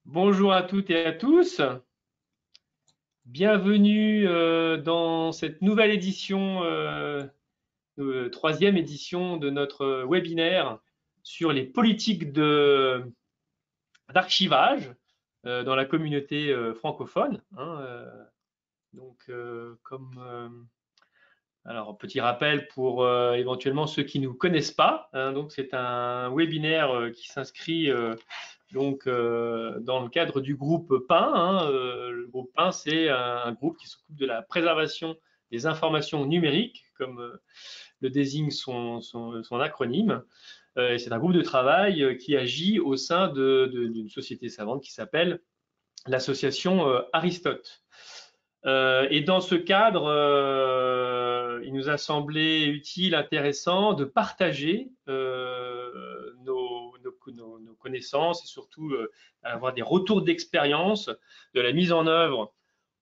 Bonjour à toutes et à tous. Bienvenue dans cette nouvelle édition, troisième édition de notre webinaire sur les politiques d'archivage dans la communauté francophone. Alors, petit rappel pour éventuellement ceux qui ne nous connaissent pas. Donc, c'est un webinaire qui s'inscrit dans le cadre du groupe PAIN. Le groupe PAIN, c'est un groupe qui s'occupe de la préservation des informations numériques, comme le désigne son acronyme. C'est un groupe de travail qui agit au sein d'une société savante qui s'appelle l'association Aristote. Et dans ce cadre, il nous a semblé utile, intéressant de partager nos connaissances et surtout avoir des retours d'expérience de la mise en œuvre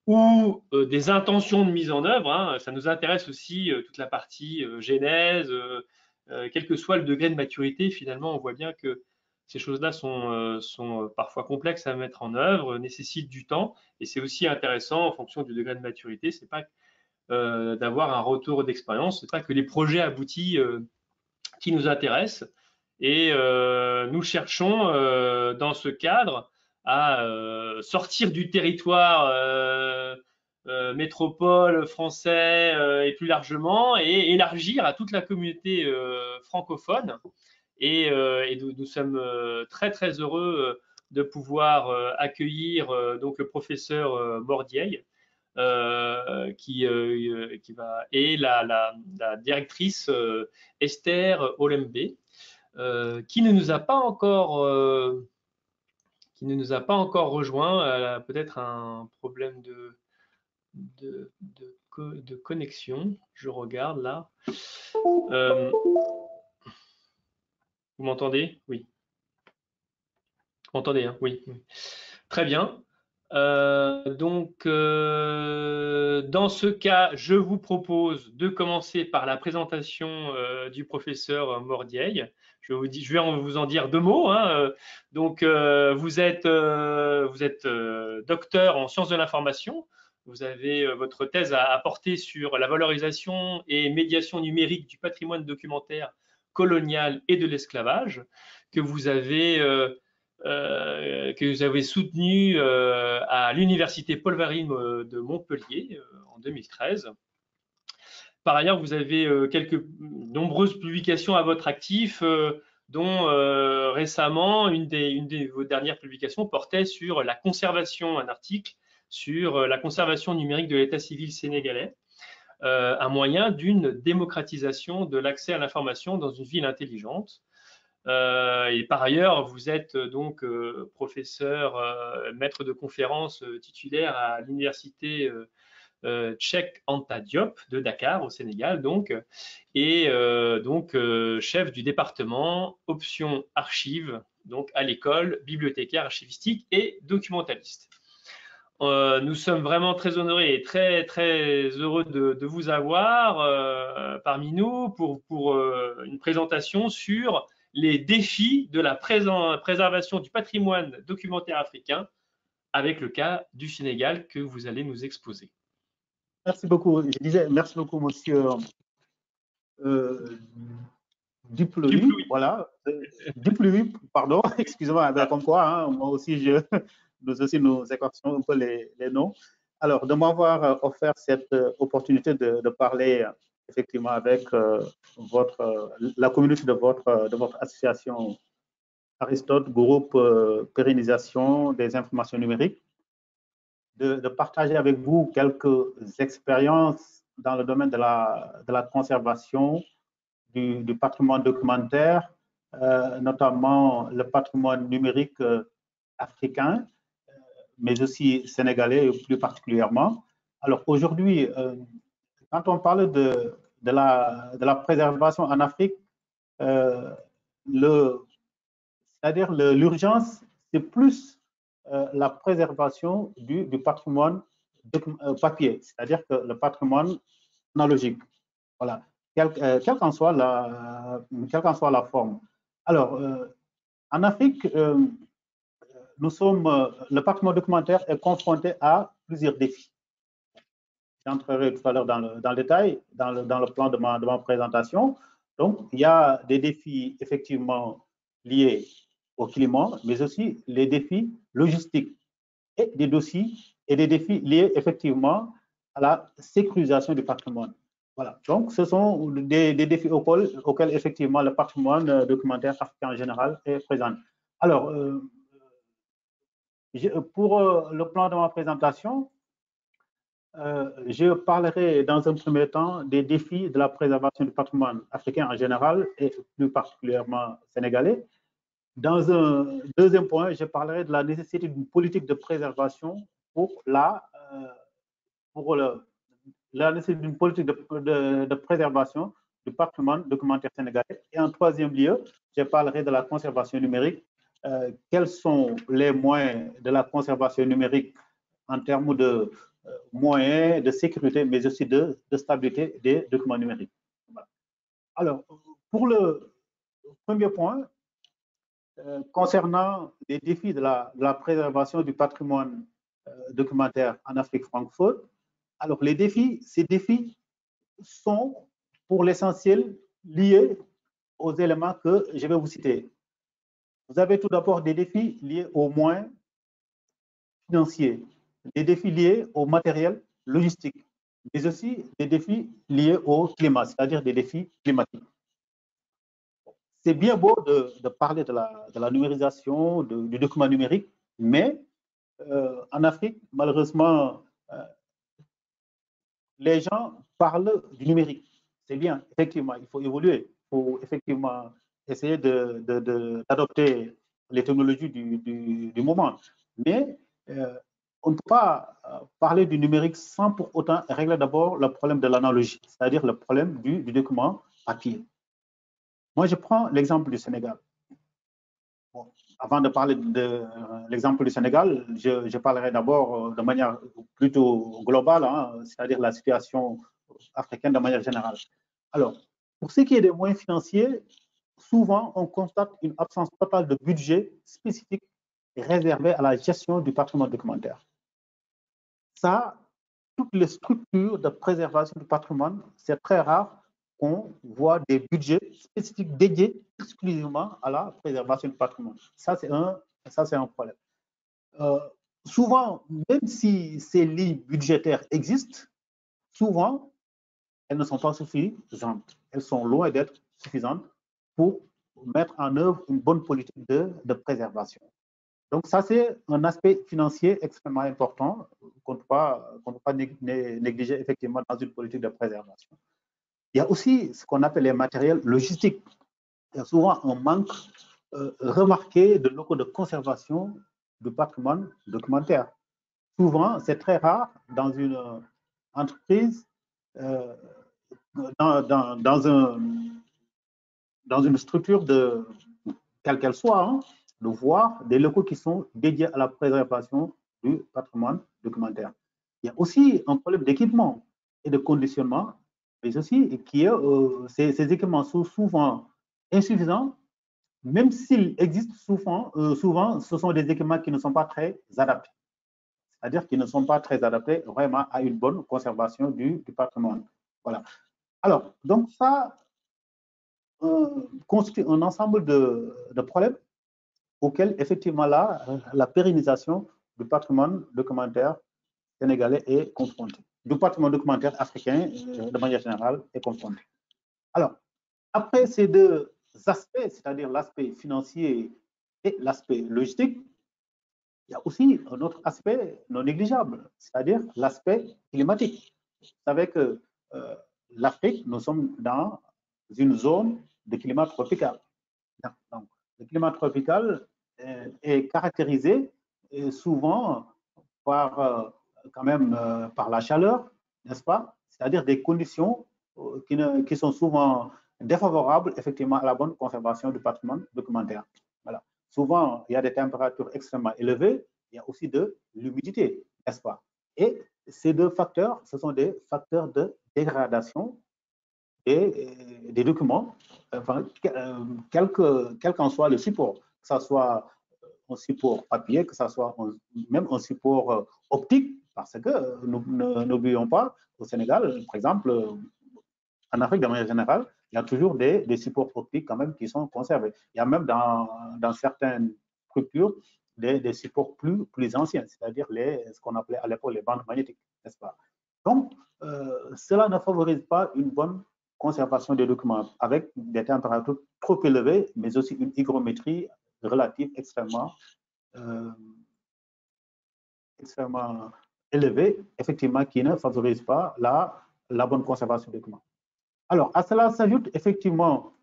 ou des intentions de mise en œuvre. Ça nous intéresse aussi toute la partie genèse, quel que soit le degré de maturité. Finalement, on voit bien que ces choses-là sont parfois complexes à mettre en œuvre, nécessitent du temps, et c'est aussi intéressant en fonction du degré de maturité. C'est pas d'avoir un retour d'expérience, c'est pas que les projets aboutis qui nous intéressent. Et nous cherchons dans ce cadre à sortir du territoire métropole français et plus largement et élargir à toute la communauté francophone. Et nous sommes très très heureux de pouvoir accueillir donc le professeur Mordieille qui va et la directrice Esther Olembe qui ne nous a pas encore rejoint. Elle a peut-être un problème de connexion. Je regarde là. Vous m'entendez? Oui. Vous m'entendez, hein? Oui. Très bien. Dans ce cas, je vous propose de commencer par la présentation du professeur Mordieille. Je vais vous en dire deux mots. Vous êtes docteur en sciences de l'information. Vous avez votre thèse à porter sur la valorisation et médiation numérique du patrimoine documentaire colonial et de l'esclavage, que vous avez soutenu à l'université Paul Varin de Montpellier en 2013. Par ailleurs, vous avez nombreuses publications à votre actif, dont récemment, une de vos dernières publications portait sur la conservation, un article sur la conservation numérique de l'état civil sénégalais, un moyen d'une démocratisation de l'accès à l'information dans une ville intelligente. Et par ailleurs, vous êtes donc professeur, maître de conférence titulaire à l'université Cheikh Anta Diop de Dakar au Sénégal, et chef du département option archives, donc à l'école, bibliothécaire, archivistique et documentaliste. Nous sommes vraiment très honorés et très très heureux de vous avoir parmi nous pour une présentation sur les défis de la préservation du patrimoine documentaire africain avec le cas du Sénégal que vous allez nous exposer. Merci beaucoup. Je disais merci beaucoup, monsieur Duplouy. Voilà. Duplouy, pardon, excusez-moi, comme quoi, moi aussi, nous écorchons un peu les noms. Alors, de m'avoir offert cette opportunité de parler effectivement avec la communauté de votre association Aristote, groupe pérennisation des informations numériques, de partager avec vous quelques expériences dans le domaine de la conservation du patrimoine documentaire, notamment le patrimoine numérique africain, mais aussi sénégalais plus particulièrement. Alors aujourd'hui, quand on parle de la préservation en Afrique, c'est-à-dire l'urgence, c'est plus la préservation du patrimoine papier, c'est-à-dire que le patrimoine analogique. Voilà, quelle qu'en soit la forme. Alors, en Afrique, le patrimoine documentaire est confronté à plusieurs défis. J'entrerai tout à l'heure dans le détail, dans le plan de ma présentation. Donc, il y a des défis effectivement liés au climat, mais aussi les défis logistiques et des dossiers et des défis liés effectivement à la sécurisation du patrimoine. Voilà. Donc, ce sont des défis auxquels effectivement le patrimoine documentaire africain en général est présent. Alors, pour le plan de ma présentation, je parlerai dans un premier temps des défis de la préservation du patrimoine africain en général et plus particulièrement sénégalais. Dans un deuxième point, je parlerai de la nécessité d'une politique de préservation pour la nécessité d'une politique de préservation du patrimoine documentaire sénégalais. Et en troisième lieu, je parlerai de la conservation numérique. Quels sont les moyens de la conservation numérique en termes de moyens de sécurité, mais aussi de stabilité des documents numériques. Voilà. Alors, pour le premier point, concernant les défis de la préservation du patrimoine documentaire en Afrique francophone, alors ces défis sont pour l'essentiel liés aux éléments que je vais vous citer. Vous avez tout d'abord des défis liés aux moyens financiers, des défis liés au matériel logistique, mais aussi des défis liés au climat, c'est-à-dire des défis climatiques. C'est bien beau de parler de la numérisation, du document numérique, mais en Afrique, malheureusement, les gens parlent du numérique. C'est bien, effectivement, il faut évoluer, il faut effectivement essayer d'adopter les technologies du moment. Mais on ne peut pas parler du numérique sans pour autant régler d'abord le problème de l'analogie, c'est-à-dire le problème du document papier. Moi, je prends l'exemple du Sénégal. Bon, avant de parler de l'exemple du Sénégal, je parlerai d'abord de manière plutôt globale, hein, c'est-à-dire la situation africaine de manière générale. Alors, pour ce qui est des moyens financiers, souvent on constate une absence totale de budget spécifique réservé à la gestion du patrimoine documentaire. Ça, toutes les structures de préservation du patrimoine, c'est très rare qu'on voit des budgets spécifiques dédiés exclusivement à la préservation du patrimoine. Ça, c'est un problème. Souvent, même si ces lignes budgétaires existent, souvent, elles ne sont pas suffisantes. Elles sont loin d'être suffisantes pour mettre en œuvre une bonne politique de préservation. Donc, ça, c'est un aspect financier extrêmement important qu'on ne peut pas négliger effectivement dans une politique de préservation. Il y a aussi ce qu'on appelle les matériels logistiques. Il y a souvent un manque remarqué de locaux de conservation du patrimoine documentaire. Souvent, c'est très rare dans une entreprise, dans une structure quelle qu'elle soit, hein, de voir des locaux qui sont dédiés à la préservation du patrimoine documentaire. Il y a aussi un problème d'équipement et de conditionnement, mais aussi ces équipements sont souvent insuffisants, même s'ils existent souvent, ce sont des équipements qui ne sont pas très adaptés. C'est-à-dire qu'ils ne sont pas très adaptés vraiment à une bonne conservation du patrimoine. Voilà. Alors, donc ça constitue un ensemble de problèmes auxquels, effectivement, la pérennisation du patrimoine documentaire sénégalais est confrontée. Du patrimoine documentaire africain, de manière générale, est confronté. Alors, après ces deux aspects, c'est-à-dire l'aspect financier et l'aspect logistique, il y a aussi un autre aspect non négligeable, c'est-à-dire l'aspect climatique. Vous savez que l'Afrique, nous sommes dans une zone de climat tropical. Donc, le climat tropical est caractérisé souvent par, par la chaleur, n'est-ce pas? C'est-à-dire des conditions qui sont souvent défavorables effectivement à la bonne conservation du patrimoine documentaire. Voilà. Souvent, il y a des températures extrêmement élevées, il y a aussi de l'humidité, n'est-ce pas? Et ces deux facteurs, ce sont des facteurs de dégradation des documents, enfin, quel qu'en soit le support, que ce soit un support papier, que ce soit même un support optique, parce que n'oublions pas, au Sénégal, par exemple, en Afrique de manière générale, il y a toujours des supports optiques quand même qui sont conservés. Il y a même dans certaines structures des supports plus anciens, c'est-à-dire ce qu'on appelait à l'époque les bandes magnétiques, n'est-ce pas? Donc, cela ne favorise pas une bonne conservation des documents avec des températures trop élevées, mais aussi une hygrométrie relative extrêmement élevée, effectivement, qui ne favorise pas la bonne conservation des documents. Alors, à cela s'ajoute effectivement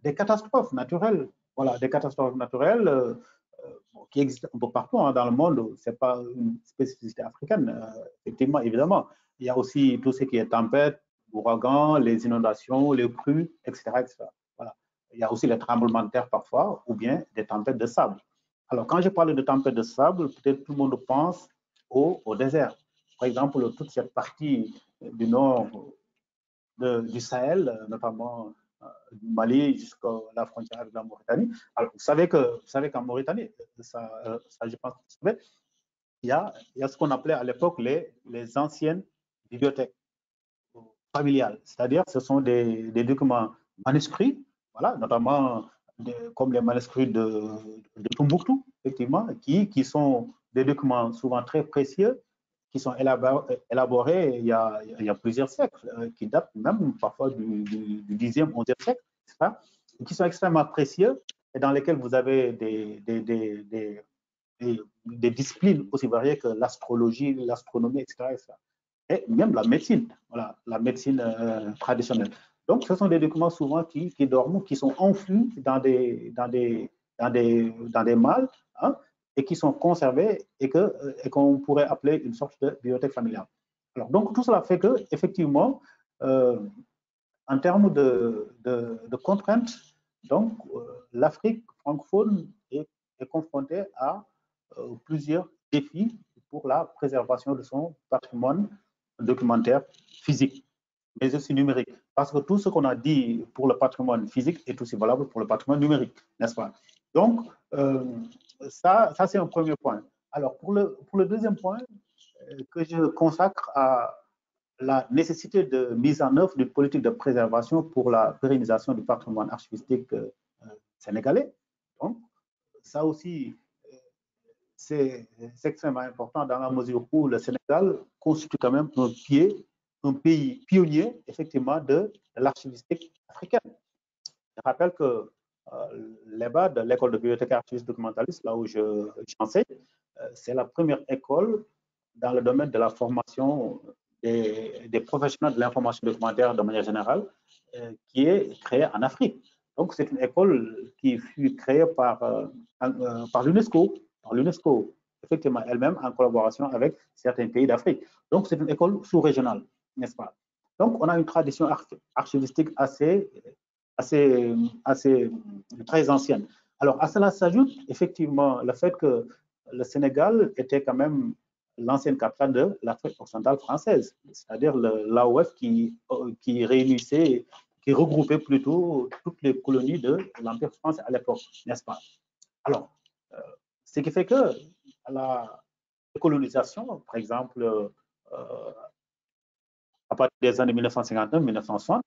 des catastrophes naturelles. Voilà, des catastrophes naturelles qui existent un peu partout dans le monde. Ce n'est pas une spécificité africaine, effectivement, évidemment. Il y a aussi tout ce qui est tempête, ouragans, les inondations, les crues, etc., etc. Voilà. Il y a aussi les tremblements de terre parfois, ou bien des tempêtes de sable. Alors, quand je parle de tempêtes de sable, peut-être tout le monde pense au désert. Par exemple, toute cette partie du nord du Sahel, notamment du Mali jusqu'à la frontière avec la Mauritanie. Alors, vous savez qu'en Mauritanie, ça, je pense que vous savez, il y a ce qu'on appelait à l'époque les anciennes bibliothèques familiales. C'est-à-dire, ce sont des documents manuscrits, voilà, notamment comme les manuscrits de Tombouctou, effectivement, qui sont des documents souvent très précieux, qui sont élaborés il y a plusieurs siècles, qui datent même parfois du 10e, 11e siècle, qui sont extrêmement précieux et dans lesquels vous avez des disciplines aussi variées que l'astrologie, l'astronomie, etc., etc. Et même la médecine, voilà, la médecine traditionnelle. Donc, ce sont des documents souvent qui dorment, qui sont enfouis dans des malles, hein, et qui sont conservés et qu'on pourrait appeler une sorte de bibliothèque familiale. Alors, donc, tout cela fait que, effectivement, en termes de contraintes, donc, l'Afrique francophone est confrontée à plusieurs défis pour la préservation de son patrimoine documentaire physique, mais aussi numérique. Parce que tout ce qu'on a dit pour le patrimoine physique est aussi valable pour le patrimoine numérique, n'est-ce pas? Donc, ça c'est un premier point. Alors, pour le deuxième point, que je consacre à la nécessité de mise en œuvre d'une politique de préservation pour la pérennisation du patrimoine archivistique sénégalais. Donc, ça aussi, c'est extrêmement important dans la mesure où le Sénégal constitue quand même un pays pionnier, effectivement, de l'archivistique africaine. Je rappelle que l'EBA, de l'école de bibliothèque archiviste documentaliste, là où j'enseigne, c'est la première école dans le domaine de la formation des professionnels de l'information documentaire de manière générale, qui est créée en Afrique. Donc, c'est une école qui fut créée par l'UNESCO, effectivement, elle-même en collaboration avec certains pays d'Afrique. Donc, c'est une école sous-régionale, n'est-ce pas? Donc, on a une tradition archivistique très ancienne. Alors, à cela s'ajoute effectivement le fait que le Sénégal était quand même l'ancienne capitale de l'Afrique occidentale française, c'est-à-dire l'AOF qui réunissait, qui regroupait plutôt toutes les colonies de l'Empire français à l'époque, n'est-ce pas? Alors, ce qui fait que la colonisation, par exemple, à partir des années 1959-1960,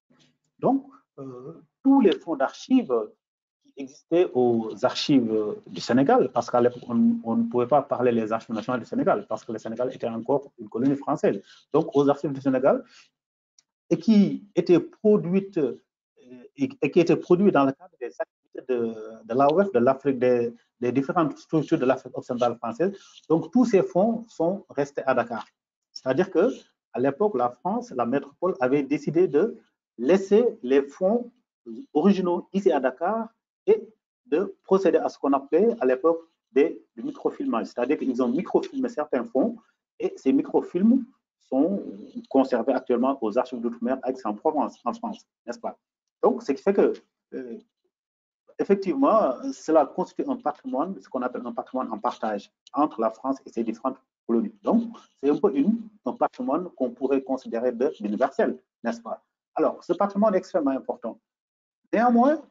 donc, tous les fonds d'archives qui existaient aux archives du Sénégal, parce qu'à l'époque, on ne pouvait pas parler les archives nationales du Sénégal, parce que le Sénégal était encore une colonie française. Donc, aux archives du Sénégal, et qui étaient produites dans le cadre des activités de l'AOF, de l'Afrique, des différentes structures de l'Afrique occidentale française. Donc, tous ces fonds sont restés à Dakar. C'est-à-dire que à l'époque, la France, la métropole, avait décidé de laisser les fonds originaux ici à Dakar et de procéder à ce qu'on appelait à l'époque du microfilmage. C'est-à-dire qu'ils ont microfilmé certains fonds et ces microfilms sont conservés actuellement aux archives d'outre-mer à Aix-en-Provence, en France, n'est-ce pas? Donc, ce qui fait que, effectivement, cela constitue un patrimoine, ce qu'on appelle un patrimoine en partage entre la France et ses différentes colonies. Donc, c'est un peu un patrimoine qu'on pourrait considérer d'universel, n'est-ce pas? Alors, ce patrimoine est extrêmement important. Néanmoins,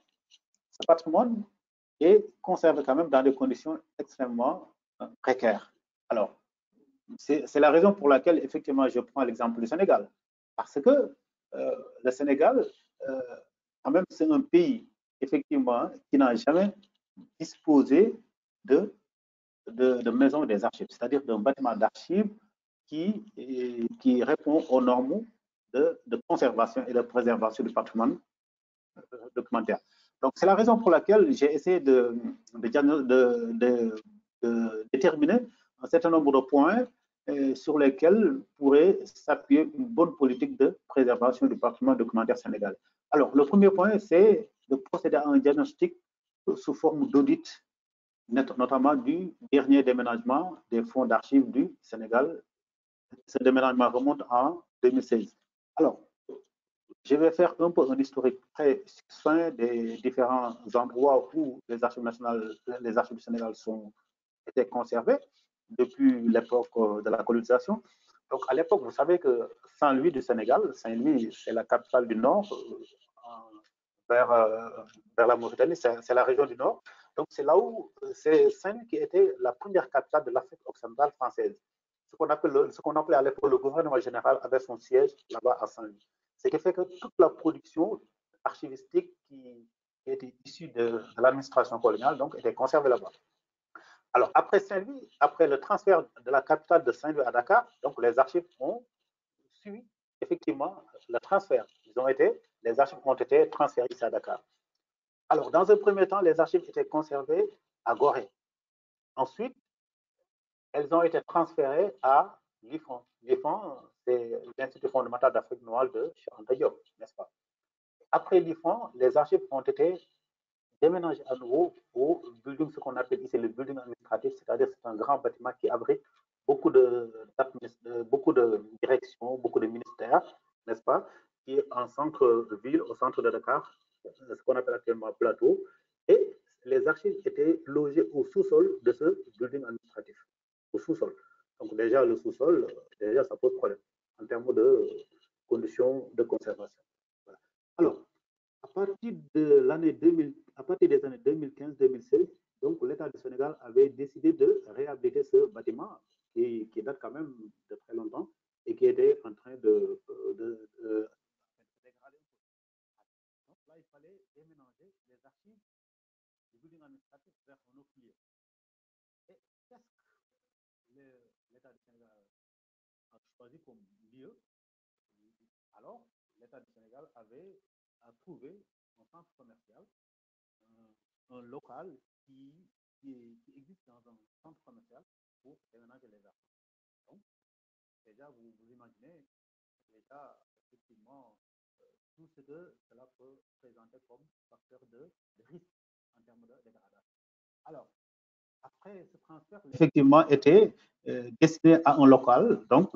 ce patrimoine et conservé quand même dans des conditions extrêmement précaires. Alors, c'est la raison pour laquelle, effectivement, je prends l'exemple du Sénégal. Parce que le Sénégal, quand même, c'est un pays, effectivement, qui n'a jamais disposé de maison des archives, c'est-à-dire d'un bâtiment d'archives qui répond aux normes de conservation et de préservation du patrimoine documentaire. Donc, c'est la raison pour laquelle j'ai essayé de déterminer un certain nombre de points sur lesquels pourrait s'appuyer une bonne politique de préservation du patrimoine documentaire sénégalais. Alors, le premier point, c'est de procéder à un diagnostic sous forme d'audit, notamment du dernier déménagement des fonds d'archives du Sénégal. Ce déménagement remonte en 2016. Alors, je vais faire un peu un historique très succinct des différents endroits où les archives nationales, les archives du Sénégal étaient conservées depuis l'époque de la colonisation. Donc, à l'époque, vous savez que Saint-Louis du Sénégal, Saint-Louis, c'est la capitale du Nord, vers la Mauritanie, c'est la région du Nord. Donc, c'est là où c'est Saint-Louis qui était la première capitale de l'Afrique occidentale française. Ce qu'on appelait à l'époque le gouvernement général avait son siège là-bas à Saint-Louis. Ce qui fait que toute la production archivistique qui était issue de l'administration coloniale donc, était conservée là-bas. Alors, après Saint-Louis, après le transfert de la capitale de Saint-Louis à Dakar, donc les archives ont suivi effectivement le transfert. Les archives ont été transférées ici à Dakar. Alors, dans un premier temps, les archives étaient conservées à Gorée. Ensuite, elles ont été transférées à l'IFON. L'IFON, c'est l'Institut fondamental d'Afrique noire de Cheikh Anta Diop, n'est-ce pas? Après l'IFON, les archives ont été déménagées à nouveau au building, ce qu'on appelle ici le building administratif, c'est-à-dire c'est un grand bâtiment qui abrite beaucoup de directions, beaucoup de ministères, n'est-ce pas, qui est en centre-ville, au centre de Dakar, ce qu'on appelle actuellement plateau, et les archives étaient logées au sous-sol de ce building administratif, au sous-sol. Donc déjà, le sous-sol, déjà, ça pose problème en termes de conditions de conservation. Voilà. Alors, à partir des années 2015-2016, donc l'État du Sénégal avait décidé de réhabiliter ce bâtiment qui date quand même de très longtemps et qui était en train de dégrader. Donc là, il fallait déménager les archives du building administratif vers un autre lieu. Et qu'est-ce que l'État du Sénégal a choisi comme lieu? Alors, l'État du Sénégal a trouvé un centre commercial, un local qui existe dans un centre commercial pour déménager les archives. Donc, déjà, vous imaginez l'État, effectivement, tout ce que cela peut présenter comme facteur de risque en termes de dégradation. Alors, après ce transfert, effectivement, était destiné à un local. Donc,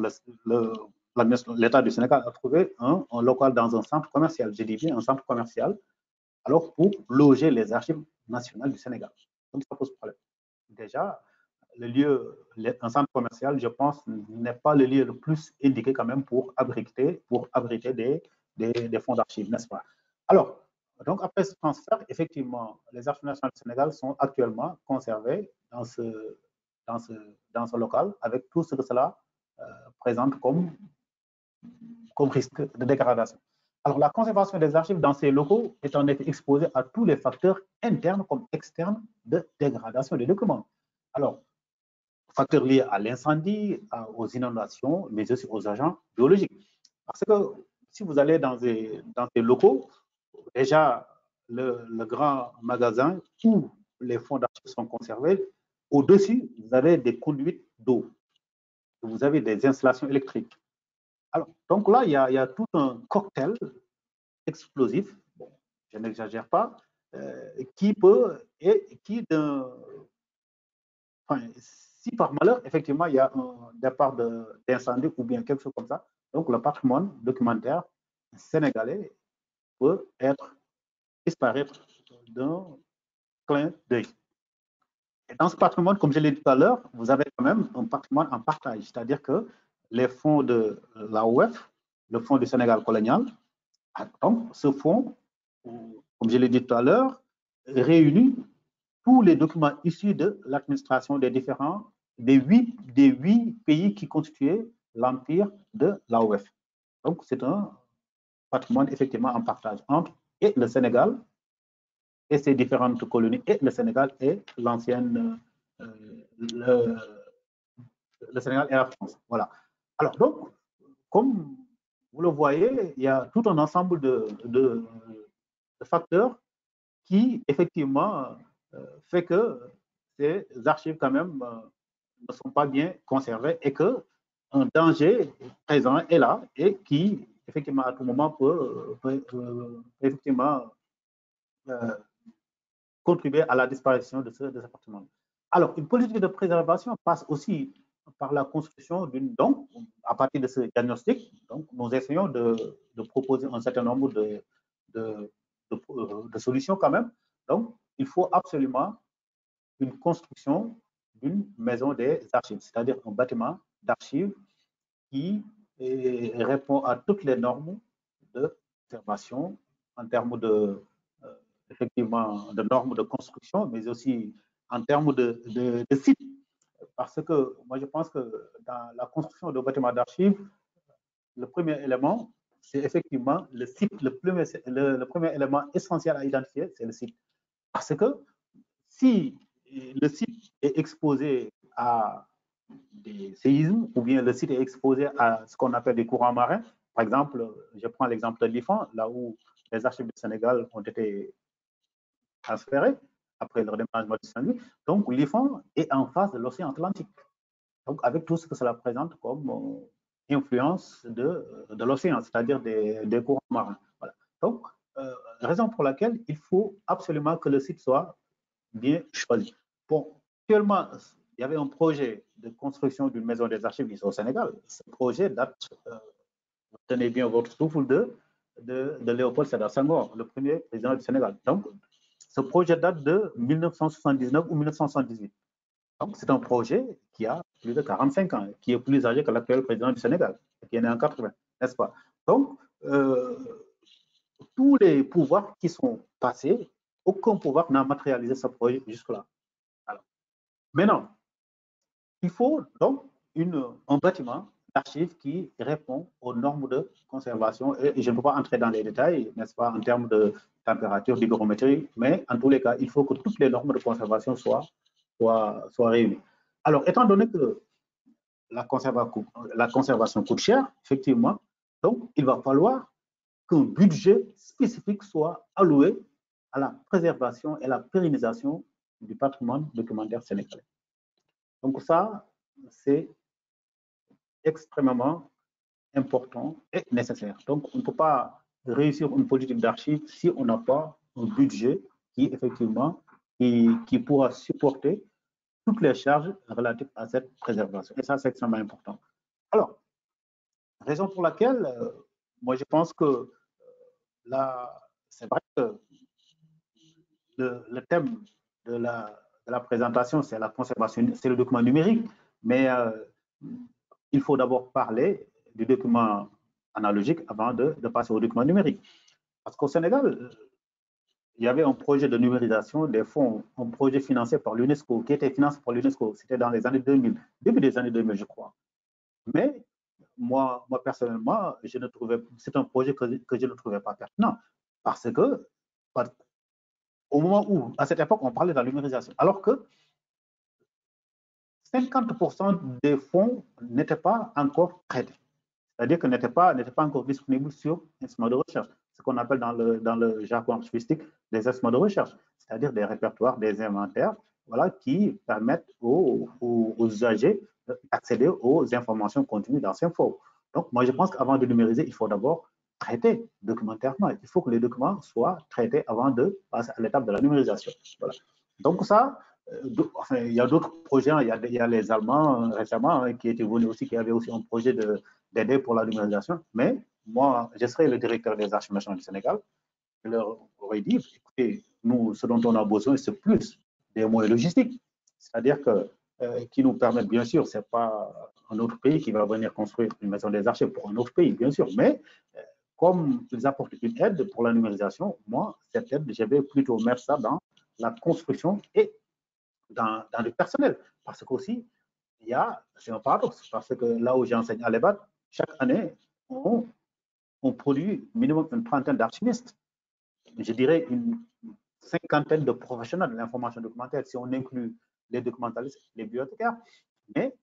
l'État du Sénégal a trouvé un local dans un centre commercial. Je dis bien un centre commercial, alors pour loger les archives nationales du Sénégal. Donc, ça pose problème. Déjà, un centre commercial, je pense, n'est pas le lieu le plus indiqué quand même pour abriter des fonds d'archives, n'est-ce pas? Alors, donc après ce transfert, effectivement, les archives nationales du Sénégal sont actuellement conservées dans ce local avec tout ce que cela présente comme risque de dégradation. Alors, la conservation des archives dans ces locaux est en effet exposée à tous les facteurs internes comme externes de dégradation des documents. Alors, facteurs liés à l'incendie, aux inondations, mais aussi aux agents biologiques. Parce que si vous allez dans ces locaux, déjà, le grand magasin où les fonds d'archives sont conservés, au-dessus, vous avez des conduites d'eau, vous avez des installations électriques. Alors, donc là, il y a tout un cocktail explosif, bon, je n'exagère pas, qui si par malheur, effectivement, il y a un départ d'incendie ou bien quelque chose comme ça, donc le patrimoine documentaire sénégalais peut disparaître d'un clin d'œil. Et dans ce patrimoine, comme je l'ai dit tout à l'heure, vous avez quand même un patrimoine en partage, c'est-à-dire que les fonds de l'AOF, le fonds du Sénégal colonial, donc ce fonds, comme je l'ai dit tout à l'heure, réunit tous les documents issus de l'administration des huit pays qui constituaient l'empire de l'AOF. Donc, c'est un patrimoine effectivement en partage entre et le Sénégal et ses différentes colonies, et le Sénégal et l'ancienne, le Sénégal et la France. Voilà. Alors, donc, comme vous le voyez, il y a tout un ensemble de facteurs qui, effectivement, fait que ces archives, quand même, ne sont pas bien conservées et que un danger présent est là et qui, effectivement, à tout moment peut effectivement contribuer à la disparition de ce patrimoine. Alors, une politique de préservation passe aussi par la construction d'une. Donc, à partir de ce diagnostic, donc, nous essayons de proposer un certain nombre de solutions quand même. Donc, il faut absolument une construction d'une maison des archives, c'est-à-dire un bâtiment d'archives qui répond à toutes les normes de conservation en termes de effectivement de normes de construction, mais aussi en termes de sites. Parce que moi, je pense que dans la construction de bâtiments d'archives, le premier élément, c'est effectivement le site. Le premier élément essentiel à identifier, c'est le site. Parce que si le site est exposé à des séismes ou bien le site est exposé à ce qu'on appelle des courants marins, par exemple, je prends l'exemple de l'IFAN, là où les archives du Sénégal ont été transférées après le redéménagement du Saint-Louis. Donc, l'IFAN est en face de l'océan Atlantique. Donc, avec tout ce que cela présente comme influence de l'océan, c'est-à-dire des courants marins. Voilà. Donc, raison pour laquelle il faut absolument que le site soit bien choisi. Bon, actuellement, il y avait un projet de construction d'une maison des archives ici au Sénégal. Ce projet date, tenez bien votre souffle, de Léopold Sédar Senghor, le premier président du Sénégal. Donc, ce projet date de 1979 ou 1978. Donc, c'est un projet qui a plus de 45 ans, qui est plus âgé que l'actuel président du Sénégal, qui est né en 80, n'est-ce pas? Donc, tous les pouvoirs qui sont passés, aucun pouvoir n'a matérialisé ce projet jusque-là. Maintenant, il faut donc un bâtiment d'archives qui répond aux normes de conservation. Et je ne peux pas entrer dans les détails, n'est-ce pas, en termes de température, d'hygrométrie, mais en tous les cas, il faut que toutes les normes de conservation soient réunies. Alors, étant donné que la conservation coûte cher, effectivement, donc il va falloir qu'un budget spécifique soit alloué à la préservation et la pérennisation du patrimoine documentaire sénégalais. Donc ça, c'est extrêmement important et nécessaire. Donc on ne peut pas réussir une politique d'archives si on n'a pas un budget qui, effectivement, qui pourra supporter toutes les charges relatives à cette préservation. Et ça, c'est extrêmement important. Alors, raison pour laquelle, moi, je pense que c'est vrai que le thème de la présentation, c'est la conservation, c'est le document numérique, mais il faut d'abord parler du document analogique avant de passer au document numérique. Parce qu'au Sénégal, il y avait un projet de numérisation des fonds, un projet financé par l'UNESCO, qui était financé par l'UNESCO, c'était dans les années 2000, début des années 2000, je crois. Mais moi personnellement, c'est un projet que je ne trouvais pas pertinent, parce que au moment où, à cette époque, on parlait de la numérisation, alors que 50% des fonds n'étaient pas encore traités, c'est-à-dire que n'étaient pas encore disponibles sur instruments de recherche, ce qu'on appelle dans le jargon archivistique des instruments de recherche, c'est-à-dire des répertoires, des inventaires, voilà, qui permettent aux usagers d'accéder aux informations contenues dans ces fonds. Donc, moi, je pense qu'avant de numériser, il faut d'abord traiter documentairement. Il faut que les documents soient traités avant de passer à l'étape de la numérisation. Voilà. Donc ça, enfin, il y a d'autres projets. Il y a les Allemands récemment qui étaient venus aussi, qui avaient aussi un projet d'aider pour la numérisation. Mais moi, je serai le directeur des Archives nationales du Sénégal. Je leur aurais dit, écoutez, nous, ce dont on a besoin, c'est plus des moyens logistiques. C'est-à-dire que qui nous permettent, bien sûr, ce n'est pas un autre pays qui va venir construire une maison des archives pour un autre pays, bien sûr, mais comme ils apportent une aide pour la numérisation, moi, cette aide, je vais plutôt mettre ça dans la construction et dans le personnel. Parce qu'aussi, c'est un paradoxe, parce que là où j'enseigne à l'EBAD, chaque année, on produit minimum une trentaine d'archivistes. Je dirais une cinquantaine de professionnels de l'information documentaire, si on inclut les documentalistes, les bibliothécaires. Mais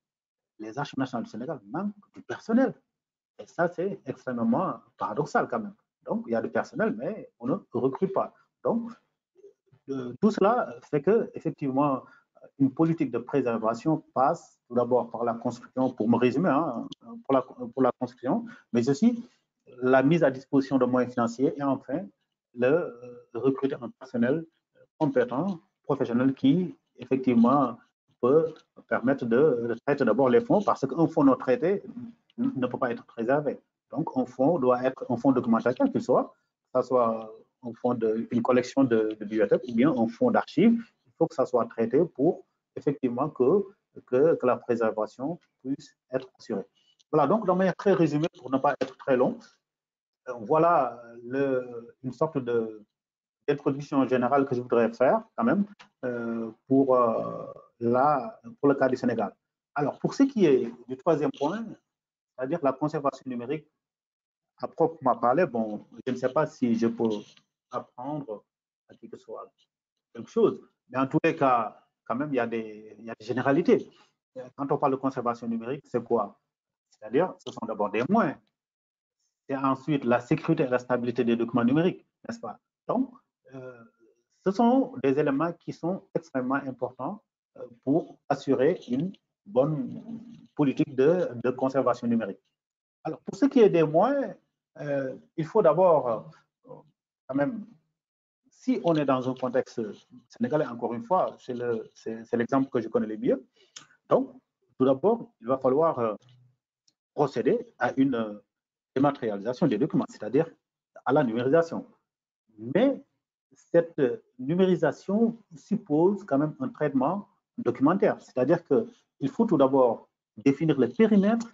les archives nationales du Sénégal manquent du personnel. Et ça, c'est extrêmement paradoxal quand même. Donc, il y a du personnel, mais on ne recrute pas. Donc, tout cela fait que, effectivement, une politique de préservation passe tout d'abord par la construction, pour me résumer, hein, pour la construction, mais aussi la mise à disposition de moyens financiers et enfin le recruter un personnel compétent, professionnel qui effectivement peut permettre de traiter d'abord les fonds parce qu'un fonds non traité ne peut pas être préservé. Donc un fonds doit être un fonds documentaire quel qu'il soit, que ce soit un fonds une collection de bibliothèques ou bien un fonds d'archives. Il faut que ça soit traité pour effectivement que la préservation puisse être assurée. Voilà, donc de manière très résumée, pour ne pas être très long, voilà une sorte d'introduction générale que je voudrais faire quand même pour le cas du Sénégal. Alors, pour ce qui est du troisième point, c'est-à-dire la conservation numérique, à proprement parler, bon, je ne sais pas si je peux apprendre à qui que ce soit quelque chose, mais en tous les cas, quand même, il y a des généralités. Quand on parle de conservation numérique, c'est quoi? C'est-à-dire, ce sont d'abord des moyens. Et ensuite, la sécurité et la stabilité des documents numériques, n'est-ce pas? Donc, ce sont des éléments qui sont extrêmement importants pour assurer une bonne politique de conservation numérique. Alors, pour ce qui est des moyens, il faut d'abord, quand même, si on est dans un contexte sénégalais, encore une fois, c'est l'exemple que je connais le mieux. Donc, tout d'abord, il va falloir procéder à une dématérialisation des documents, c'est-à-dire à la numérisation. Mais cette numérisation suppose quand même un traitement documentaire, c'est-à-dire qu'il faut tout d'abord définir le périmètre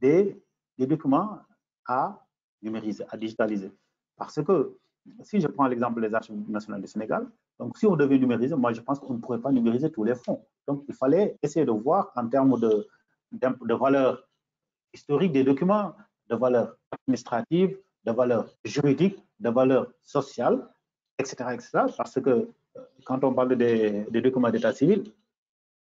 des documents à numériser, à digitaliser. Parce que si je prends l'exemple des archives nationales du Sénégal, donc si on devait numériser, moi je pense qu'on ne pourrait pas numériser tous les fonds. Donc il fallait essayer de voir en termes de valeur historique des documents, de valeur administrative, de valeur juridique, de valeur sociale, etc., etc. Parce que quand on parle des documents d'état civil,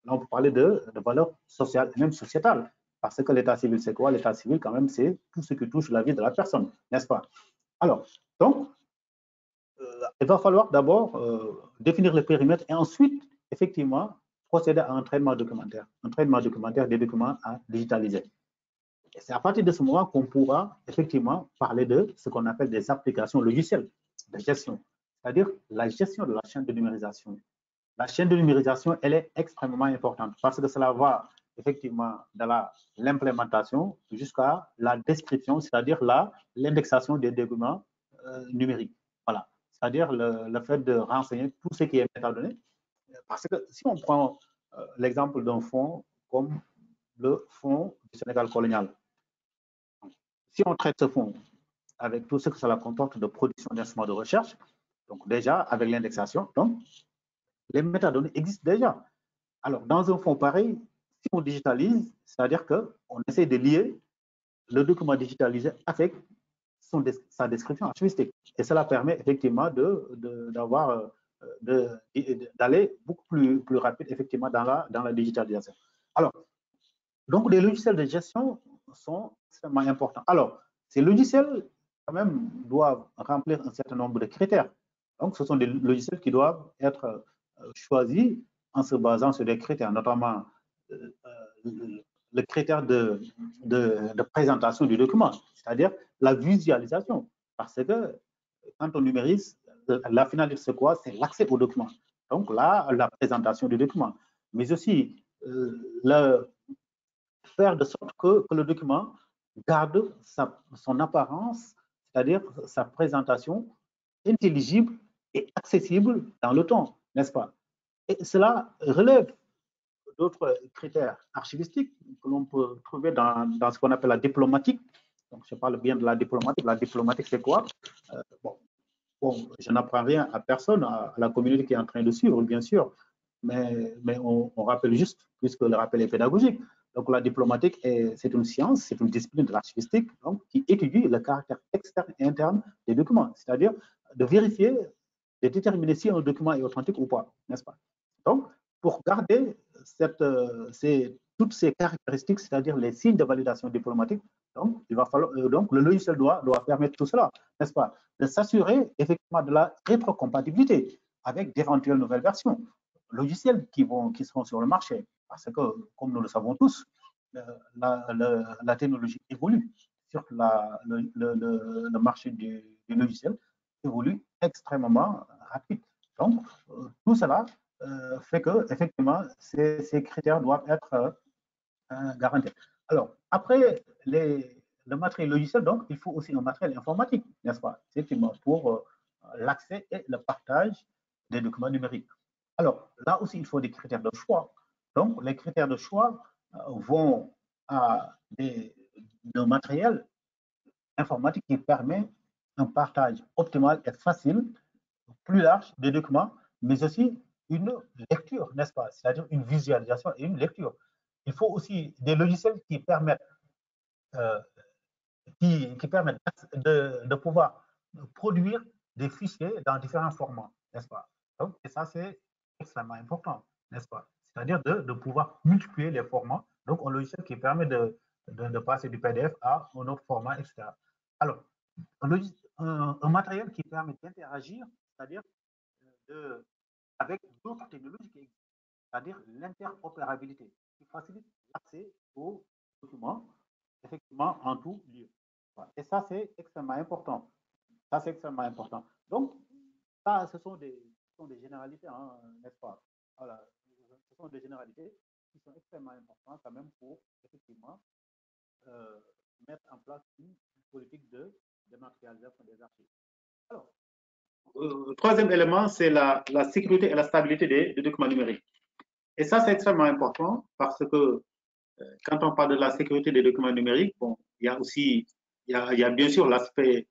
là on peut parler de valeur sociale et même sociétale. Parce que l'état civil, c'est quoi? L'état civil, quand même, c'est tout ce qui touche la vie de la personne, n'est-ce pas? Alors, donc, il va falloir d'abord définir le périmètre et ensuite, effectivement, procéder à un traitement documentaire des documents à digitaliser. Et c'est à partir de ce moment qu'on pourra effectivement parler de ce qu'on appelle des applications logicielles de gestion, c'est-à-dire la gestion de la chaîne de numérisation. La chaîne de numérisation, elle est extrêmement importante parce que cela va effectivement de l'implémentation jusqu'à la description, c'est-à-dire l'indexation des documents numériques. Voilà, c'est-à-dire le fait de renseigner tout ce qui est métadonnées. Parce que si on prend l'exemple d'un fonds comme le fonds du Sénégal colonial, si on traite ce fonds avec tout ce que cela comporte de production d'instruments de recherche, donc déjà avec l'indexation, donc les métadonnées existent déjà. Alors, dans un fonds pareil, si on digitalise, c'est-à-dire qu'on essaie de lier le document digitalisé avec sa description archivistique. Et cela permet effectivement d'aller beaucoup plus rapide effectivement dans la digitalisation. Alors, donc les logiciels de gestion sont extrêmement importants. Alors, ces logiciels, quand même, doivent remplir un certain nombre de critères. Donc, ce sont des logiciels qui doivent être choisis en se basant sur des critères, notamment le critère de présentation du document, c'est-à-dire la visualisation. Parce que quand on numérise, la finalité, c'est quoi? C'est l'accès au document. Donc là, la présentation du document. Mais aussi, faire de sorte que le document garde son apparence, c'est-à-dire sa présentation intelligible et accessible dans le temps, n'est-ce pas? Et cela relève d'autres critères archivistiques que l'on peut trouver dans ce qu'on appelle la diplomatique. Donc, je parle bien de la diplomatique. La diplomatique, c'est quoi? Bon, bon, je n'apprends rien à personne, à la communauté qui est en train de suivre, bien sûr, mais on rappelle juste, puisque le rappel est pédagogique. Donc, la diplomatique, c'est une science, c'est une discipline de l'archivistique qui étudie le caractère externe et interne des documents, c'est-à-dire de vérifier, de déterminer si un document est authentique ou pas, n'est-ce pas? Donc, pour garder toutes ces caractéristiques, c'est-à-dire les signes de validation diplomatique, donc, il va falloir, donc le logiciel doit permettre tout cela, n'est-ce pas? De s'assurer effectivement de la rétrocompatibilité avec d'éventuelles nouvelles versions logiciels qui seront sur le marché. Parce que, comme nous le savons tous, la technologie évolue. Surtout le marché du logiciel évolue extrêmement rapide. Donc, tout cela fait que, effectivement, ces critères doivent être garantis. Alors, après le matériel logiciel, donc, il faut aussi un matériel informatique, n'est-ce pas? Effectivement, pour l'accès et le partage des documents numériques. Alors, là aussi, il faut des critères de choix. Donc, les critères de choix vont à d'un matériel informatique qui permet un partage optimal et facile, plus large des documents, mais aussi une lecture, n'est-ce pas? C'est-à-dire une visualisation et une lecture. Il faut aussi des logiciels qui permettent, euh, de pouvoir produire des fichiers dans différents formats, n'est-ce pas? Donc, et ça, c'est extrêmement important, n'est-ce pas? C'est-à-dire de pouvoir multiplier les formats. Donc, un logiciel qui permet de passer du PDF à un autre format, etc. Alors, un matériel qui permet d'interagir, c'est-à-dire avec d'autres technologies qui existent, c'est-à-dire l'interopérabilité, qui facilite l'accès aux documents, effectivement, en tout lieu. Et ça, c'est extrêmement important. Ça, c'est extrêmement important. Donc, ça, ce sont des généralités, hein, n'est-ce pas? Voilà. Ce sont des généralités qui sont extrêmement importantes quand même pour, effectivement, euh, mettre en place une politique de dématérialisation des archives. Alors, troisième élément, c'est la sécurité et la stabilité des documents numériques. Et ça, c'est extrêmement important parce que quand on parle de la sécurité des documents numériques, bon, il y a aussi, il y a bien sûr l'aspect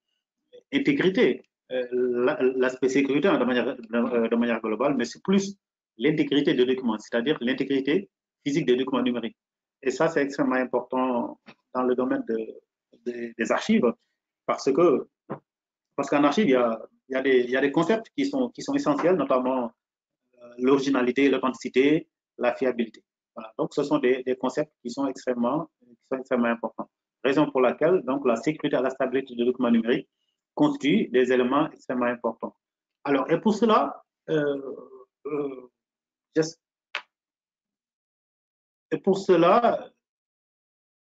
intégrité, l'aspect sécurité de manière globale, mais c'est plus l'intégrité des documents, c'est-à-dire l'intégrité physique des documents numériques. Et ça, c'est extrêmement important dans le domaine des archives parce qu'en archive, il y a des concepts qui sont essentiels, notamment l'originalité, l'authenticité, la fiabilité. Voilà. Donc, ce sont des concepts qui sont extrêmement importants. Raison pour laquelle donc, la sécurité et la stabilité des documents numériques constituent des éléments extrêmement importants. Alors, et pour cela,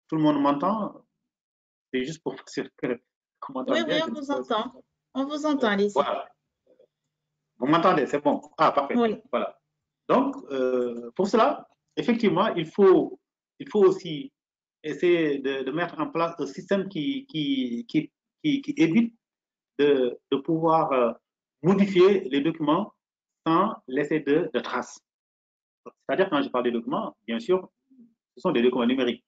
tout le monde m'entend. C'est juste pour que comment oui, bien, on vous entend. On vous entend, allez-y. Voilà. Vous m'entendez, c'est bon. Ah, parfait. Oui. Voilà. Donc, pour cela, effectivement, il faut aussi essayer de mettre en place un système qui évite de pouvoir modifier les documents sans laisser de traces. C'est-à-dire, quand je parle des documents, bien sûr, ce sont des documents numériques.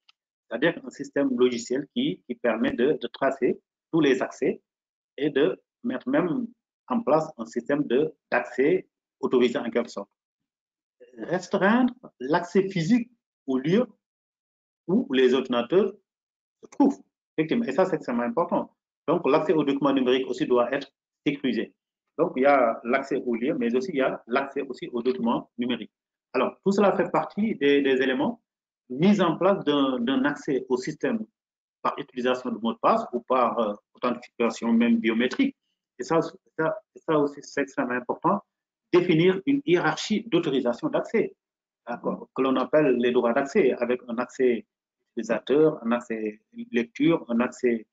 C'est-à-dire un système logiciel qui permet de tracer tous les accès et de mettre même en place un système d'accès autorisé en quelque sorte. Restreindre l'accès physique au lieu où les ordinateurs se trouvent. Effectivement. Et ça, c'est extrêmement important. Donc, l'accès aux documents numériques aussi doit être sécurisé. Donc, il y a l'accès au lieu, mais aussi il y a l'accès aussi aux documents numériques. Alors, tout cela fait partie des éléments mis en place d'un accès au système par utilisation de mots de passe ou par authentification même biométrique. Et ça aussi, c'est extrêmement important. Définir une hiérarchie d'autorisation d'accès, que l'on appelle les droits d'accès, avec un accès utilisateur, un accès lecture, un accès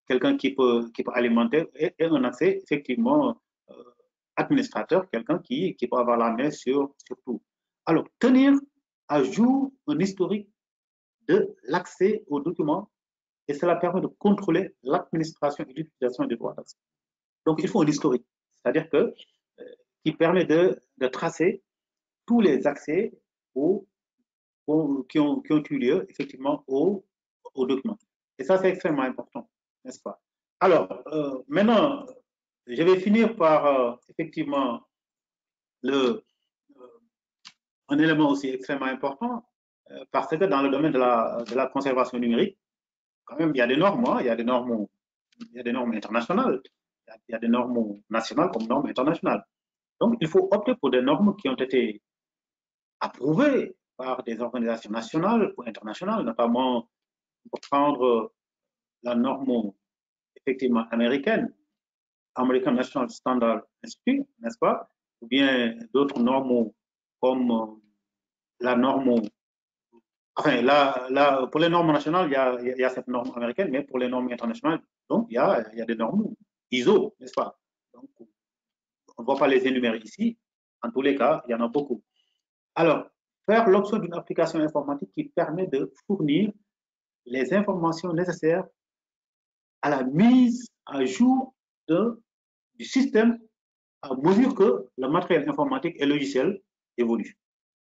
quelqu'un qui peut alimenter et un accès effectivement administrateur, quelqu'un qui peut avoir la main sur tout. Alors, tenir à jour un historique de l'accès aux documents et cela permet de contrôler l'administration et l'utilisation des droits d'accès. Donc, il faut un historique, c'est-à-dire qui permet de tracer tous les accès qui ont eu lieu effectivement aux documents. Et ça, c'est extrêmement important, n'est-ce pas? Alors, maintenant, je vais finir par effectivement un élément aussi extrêmement important, parce que dans le domaine de la conservation numérique, quand même, il y a des normes, hein, il y a des normes internationales, il y a des normes nationales comme normes internationales. Donc, il faut opter pour des normes qui ont été approuvées par des organisations nationales ou internationales, notamment pour prendre la norme effectivement américaine, American National Standard Institute, n'est-ce pas? Ou bien d'autres normes comme la norme, enfin, là, pour les normes nationales, il y a cette norme américaine, mais pour les normes internationales, donc il y a des normes ISO, n'est-ce pas? Donc, on ne va pas les énumérer ici. En tous les cas, il y en a beaucoup. Alors, faire l'option d'une application informatique qui permet de fournir les informations nécessaires à la mise à jour du système à mesure que le matériel informatique et logiciel évoluent.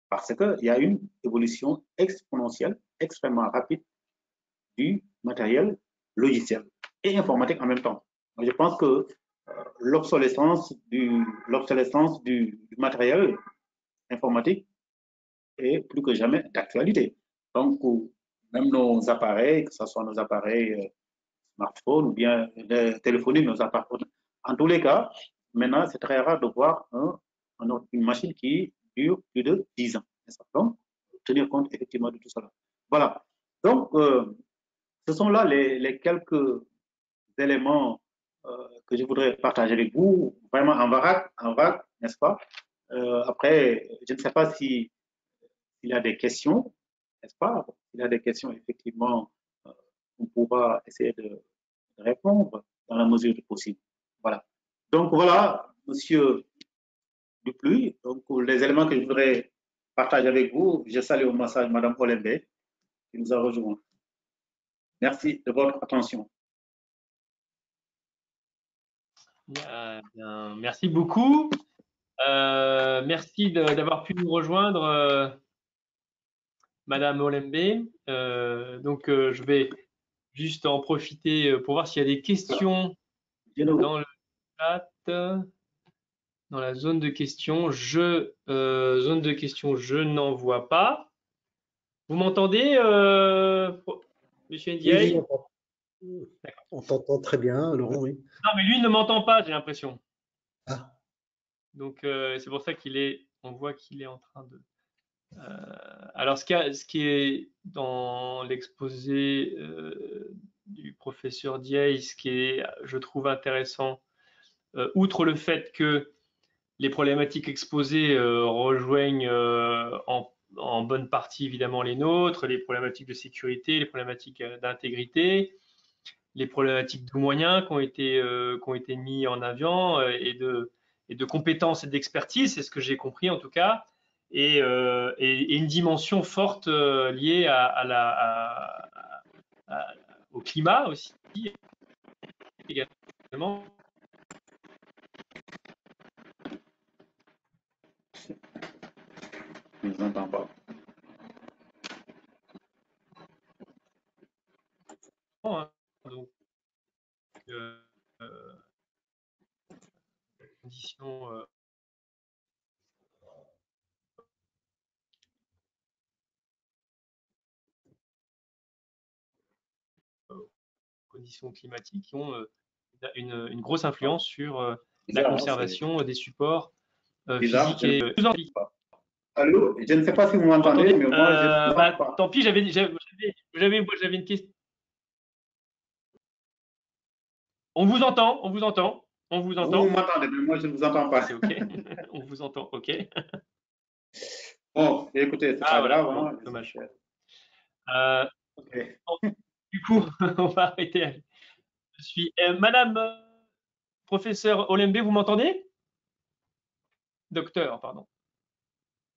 Parce qu'il y a une évolution exponentielle, extrêmement rapide du matériel logiciel et informatique en même temps. Je pense que l'obsolescence du matériel informatique est plus que jamais d'actualité. Donc, même nos appareils, que ce soit nos appareils smartphones ou bien téléphoniques, nos appareils, en tous les cas, maintenant, c'est très rare de voir une machine qui dure plus de 10 ans. Donc, tenir compte effectivement de tout cela. Voilà. Donc, ce sont là les quelques éléments que je voudrais partager avec vous, vraiment en vague, n'est-ce pas? Après, je ne sais pas s'il y a des questions, n'est-ce pas? S'il y a des questions, effectivement, on pourra essayer de répondre dans la mesure du possible. Voilà. Donc, voilà, monsieur Dupuis, donc les éléments que je voudrais partager avec vous. Je salue au passage Madame Olembe qui nous a rejoint. Merci de votre attention. Bien, merci beaucoup. Merci d'avoir pu nous rejoindre, Madame Olembe. Donc, je vais juste en profiter pour voir s'il y a des questions dans le chat, dans la zone de questions. Zone de questions, je n'en vois pas. Vous m'entendez, Monsieur Ndiaye? Oui, on t'entend très bien, Laurent, oui. Non, mais lui ne m'entend pas, j'ai l'impression. Ah. Donc, c'est pour ça on voit qu'il est en train de... alors, ce qui est dans l'exposé du professeur Dieye, ce qui est, je trouve, intéressant, outre le fait que les problématiques exposées rejoignent en bonne partie évidemment les nôtres, les problématiques de sécurité, les problématiques d'intégrité, les problématiques de moyens qui ont été mis en avant et de compétences et d'expertise, c'est ce que j'ai compris en tout cas, et une dimension forte liée au climat aussi également. Je ne vous entends pas. Donc, conditions conditions climatiques qui ont une grosse influence sur la conservation des supports physiques et Allô, je ne sais pas si vous m'entendez, mais moi, je pas. Tant pis, j'avais une question. On vous entend. Vous m'entendez, mais moi, je ne vous entends pas. C'est OK. On vous entend, OK. Bon, écoutez, c'est pas grave. Bon, dommage. Okay. Bon, du coup, on va arrêter. Je suis Madame professeur Olembe, vous m'entendez? Docteur, pardon.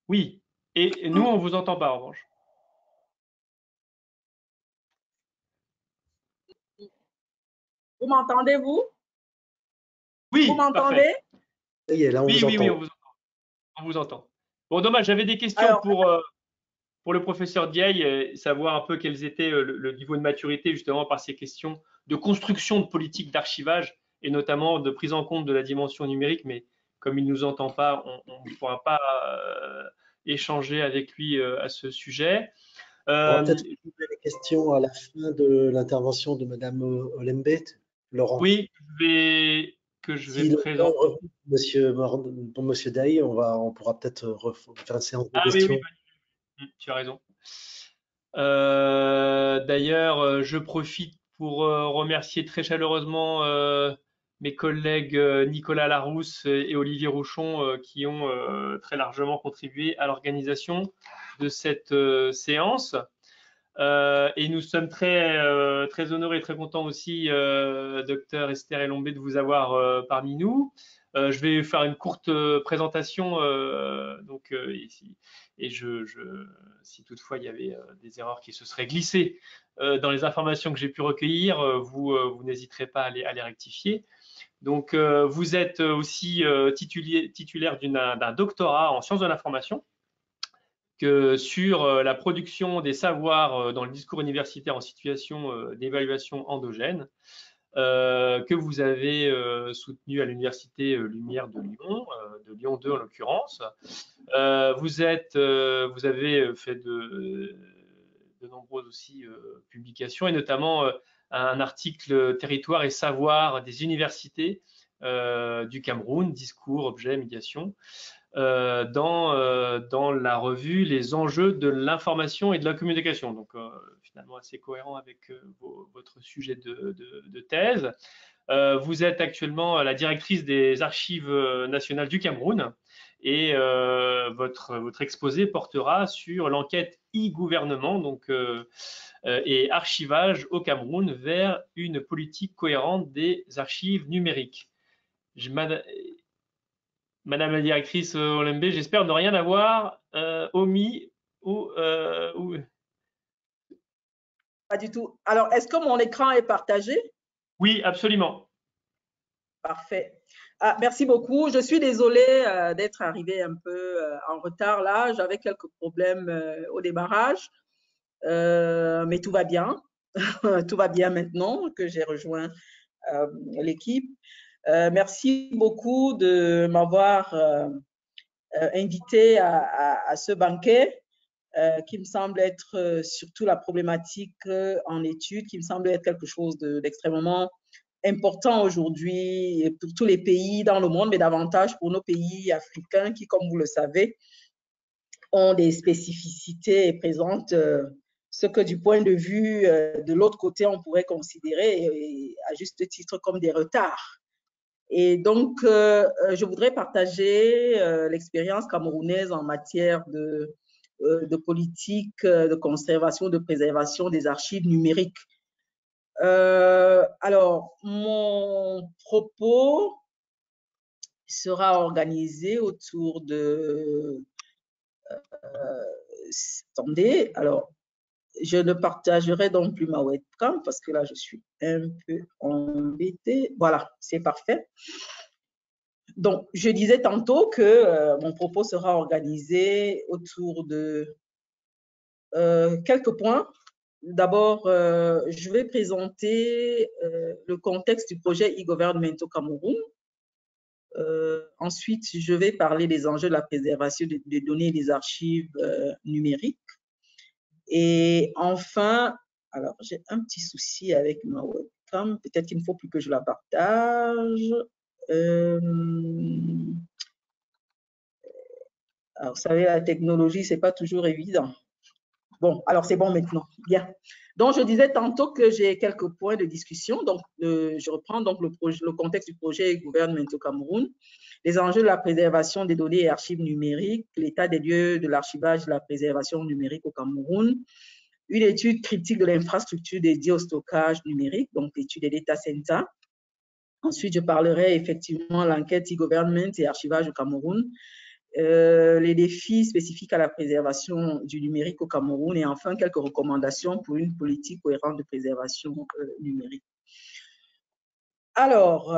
Oui. Et nous, on ne vous entend pas, en revanche. Vous m'entendez, vous? Oui, vous m'entendez? Oui, là, on vous entend. Oui, on vous entend. Bon, dommage, j'avais des questions pour le professeur Dieye, savoir un peu quels étaient le niveau de maturité, justement, par ces questions de construction de politique d'archivage et notamment de prise en compte de la dimension numérique, mais comme il ne nous entend pas, on ne pourra pas échanger avec lui à ce sujet. On va peut-être poser les questions à la fin de l'intervention de Madame Olembet, Laurent. Oui, je vais présenter. Pour Monsieur Daï, on pourra peut-être faire une séance de Ah questions. oui, tu as raison. D'ailleurs, je profite pour remercier très chaleureusement mes collègues Nicolas Larousse et Olivier Rouchon qui ont très largement contribué à l'organisation de cette séance. Et nous sommes très honorés et très contents aussi, docteur Esther Elombé, de vous avoir parmi nous. Je vais faire une courte présentation, si toutefois il y avait des erreurs qui se seraient glissées dans les informations que j'ai pu recueillir, vous n'hésiterez pas à les rectifier. Donc, vous êtes aussi titulaire d'un doctorat en sciences de l'information sur la production des savoirs dans le discours universitaire en situation d'évaluation endogène, que vous avez soutenu à l'Université Lumière de Lyon 2 en l'occurrence. Vous avez fait de nombreuses aussi publications, et notamment un article Territoire et savoir des universités du Cameroun, discours, objet, médiation, dans la revue Les enjeux de l'information et de la communication. Donc, finalement, assez cohérent avec votre sujet de thèse. Vous êtes actuellement la directrice des Archives nationales du Cameroun, et votre exposé portera sur l'enquête e-gouvernement et archivage au Cameroun vers une politique cohérente des archives numériques. Madame la directrice Olembe, j'espère ne rien avoir omis ou… Pas du tout. Alors, est-ce que mon écran est partagé? Oui, absolument. Parfait. Ah, merci beaucoup. Je suis désolée d'être arrivée un peu en retard là. J'avais quelques problèmes au démarrage, mais tout va bien. Tout va bien maintenant que j'ai rejoint l'équipe. Merci beaucoup de m'avoir invité à ce banquet qui me semble être surtout la problématique en étude, qui me semble être quelque chose d'extrêmement important aujourd'hui pour tous les pays dans le monde, mais davantage pour nos pays africains qui, comme vous le savez, ont des spécificités et présentent ce que du point de vue de l'autre côté, on pourrait considérer à juste titre comme des retards. Et donc, je voudrais partager l'expérience camerounaise en matière de politique de conservation, de préservation des archives numériques. Alors, mon propos sera organisé autour de… attendez, alors, je ne partagerai donc plus ma webcam parce que là, je suis un peu embêtée. Voilà, c'est parfait. Donc, je disais tantôt que mon propos sera organisé autour de quelques points. D'abord, je vais présenter le contexte du projet e-government au Cameroun. Ensuite, je vais parler des enjeux de la préservation des données et des archives numériques. Et enfin, alors j'ai un petit souci avec ma webcam. Peut-être qu'il ne faut plus que je la partage. Alors, vous savez, la technologie, c'est pas toujours évident. Bon, alors c'est bon maintenant. Bien. Donc, je disais tantôt que j'ai quelques points de discussion. Donc, je reprends donc le contexte du projet Gouvernement au Cameroun, les enjeux de la préservation des données et archives numériques, l'état des lieux de l'archivage et de la préservation numérique au Cameroun, une étude critique de l'infrastructure dédiée au stockage numérique, donc l'étude des data centers. Ensuite, je parlerai effectivement de l'enquête e-government et archivage au Cameroun, les défis spécifiques à la préservation du numérique au Cameroun et enfin quelques recommandations pour une politique cohérente de préservation numérique. Alors,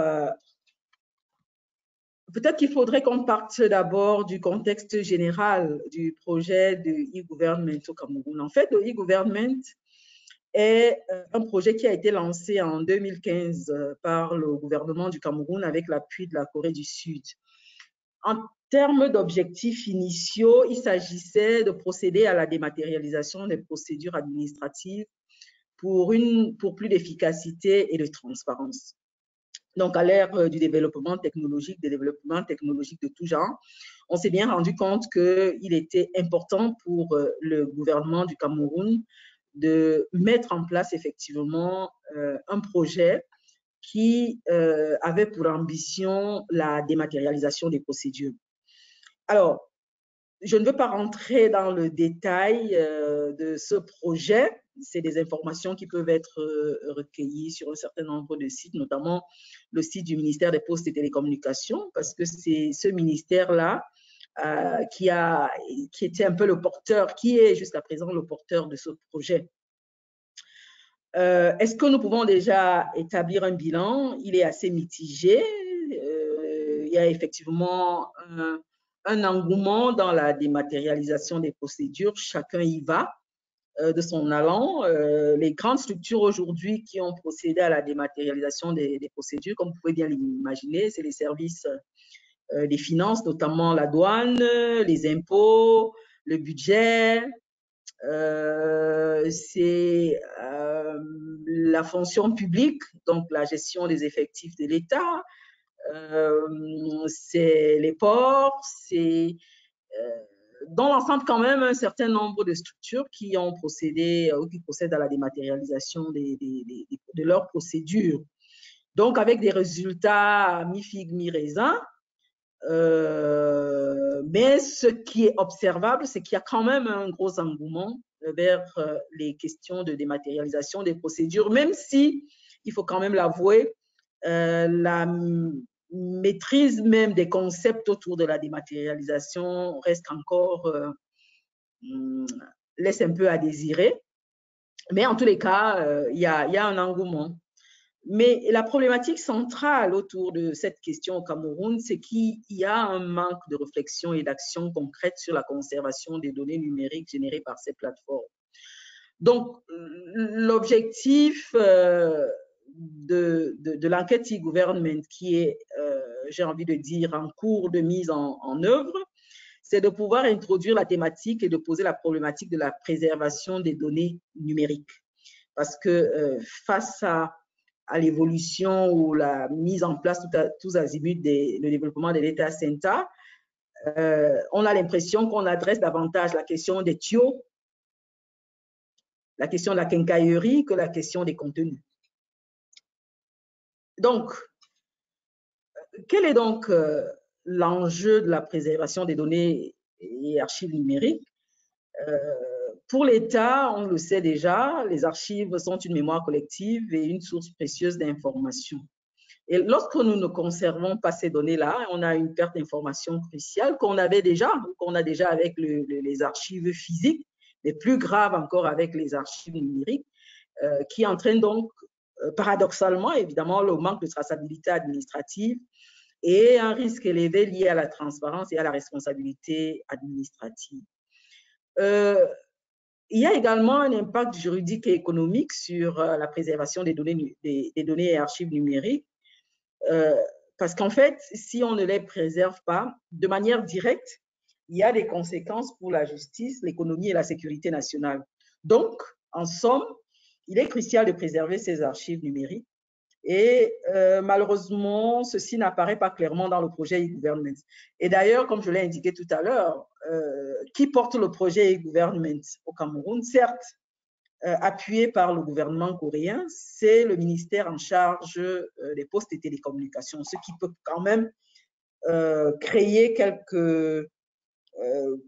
peut-être qu'il faudrait qu'on parte d'abord du contexte général du projet de e-government au Cameroun. En fait, le e-government est un projet qui a été lancé en 2015 par le gouvernement du Cameroun avec l'appui de la Corée du Sud. En termes d'objectifs initiaux, il s'agissait de procéder à la dématérialisation des procédures administratives pour plus d'efficacité et de transparence. Donc, à l'ère du développement technologique, des développements technologiques de tout genre, on s'est bien rendu compte qu'il était important pour le gouvernement du Cameroun de mettre en place effectivement un projet qui avait pour ambition la dématérialisation des procédures. Alors, je ne veux pas rentrer dans le détail de ce projet. C'est des informations qui peuvent être recueillies sur un certain nombre de sites, notamment le site du ministère des Postes et Télécommunications, parce que c'est ce ministère-là qui était un peu le porteur, qui est jusqu'à présent le porteur de ce projet. Est-ce que nous pouvons déjà établir un bilan? Il est assez mitigé. Il y a effectivement un engouement dans la dématérialisation des procédures. Chacun y va de son allant. Les grandes structures aujourd'hui qui ont procédé à la dématérialisation des procédures, comme vous pouvez bien l'imaginer, c'est les services des finances, notamment la douane, les impôts, le budget, c'est la fonction publique, donc la gestion des effectifs de l'État, c'est les ports, c'est dans l'ensemble quand même un certain nombre de structures qui ont procédé ou qui procèdent à la dématérialisation de leurs procédures. Donc avec des résultats mi-figue, mi-raisin, mais ce qui est observable, c'est qu'il y a quand même un gros engouement vers les questions de dématérialisation des procédures, même si, il faut quand même l'avouer, la maîtrise même des concepts autour de la dématérialisation reste encore, laisse un peu à désirer. Mais en tous les cas, il y a un engouement. Mais la problématique centrale autour de cette question au Cameroun, c'est qu'il y a un manque de réflexion et d'action concrète sur la conservation des données numériques générées par ces plateformes. Donc, l'objectif de l'enquête e-government qui est, j'ai envie de dire, en cours de mise en œuvre, c'est de pouvoir introduire la thématique et de poser la problématique de la préservation des données numériques. Parce que face à l'évolution ou la mise en place tous azimuts le développement de l'État Center, on a l'impression qu'on adresse davantage la question des tuyaux, la question de la quincaillerie que la question des contenus. Donc, quel est donc l'enjeu de la préservation des données et archives numériques? Pour l'État, on le sait déjà, les archives sont une mémoire collective et une source précieuse d'informations. Et lorsque nous ne conservons pas ces données-là, on a une perte d'information cruciale qu'on a déjà avec les archives physiques, mais plus grave encore avec les archives numériques, qui entraînent donc, paradoxalement, évidemment, le manque de traçabilité administrative et un risque élevé lié à la transparence et à la responsabilité administrative. Il y a également un impact juridique et économique sur la préservation des données et archives numériques, parce qu'en fait, si on ne les préserve pas de manière directe, il y a des conséquences pour la justice, l'économie et la sécurité nationale. Donc, en somme, il est crucial de préserver ces archives numériques. Et malheureusement, ceci n'apparaît pas clairement dans le projet e-government. Et d'ailleurs, comme je l'ai indiqué tout à l'heure, qui porte le projet e-government au Cameroun, certes, appuyé par le gouvernement coréen, c'est le ministère en charge des postes et télécommunications, ce qui peut quand même créer quelques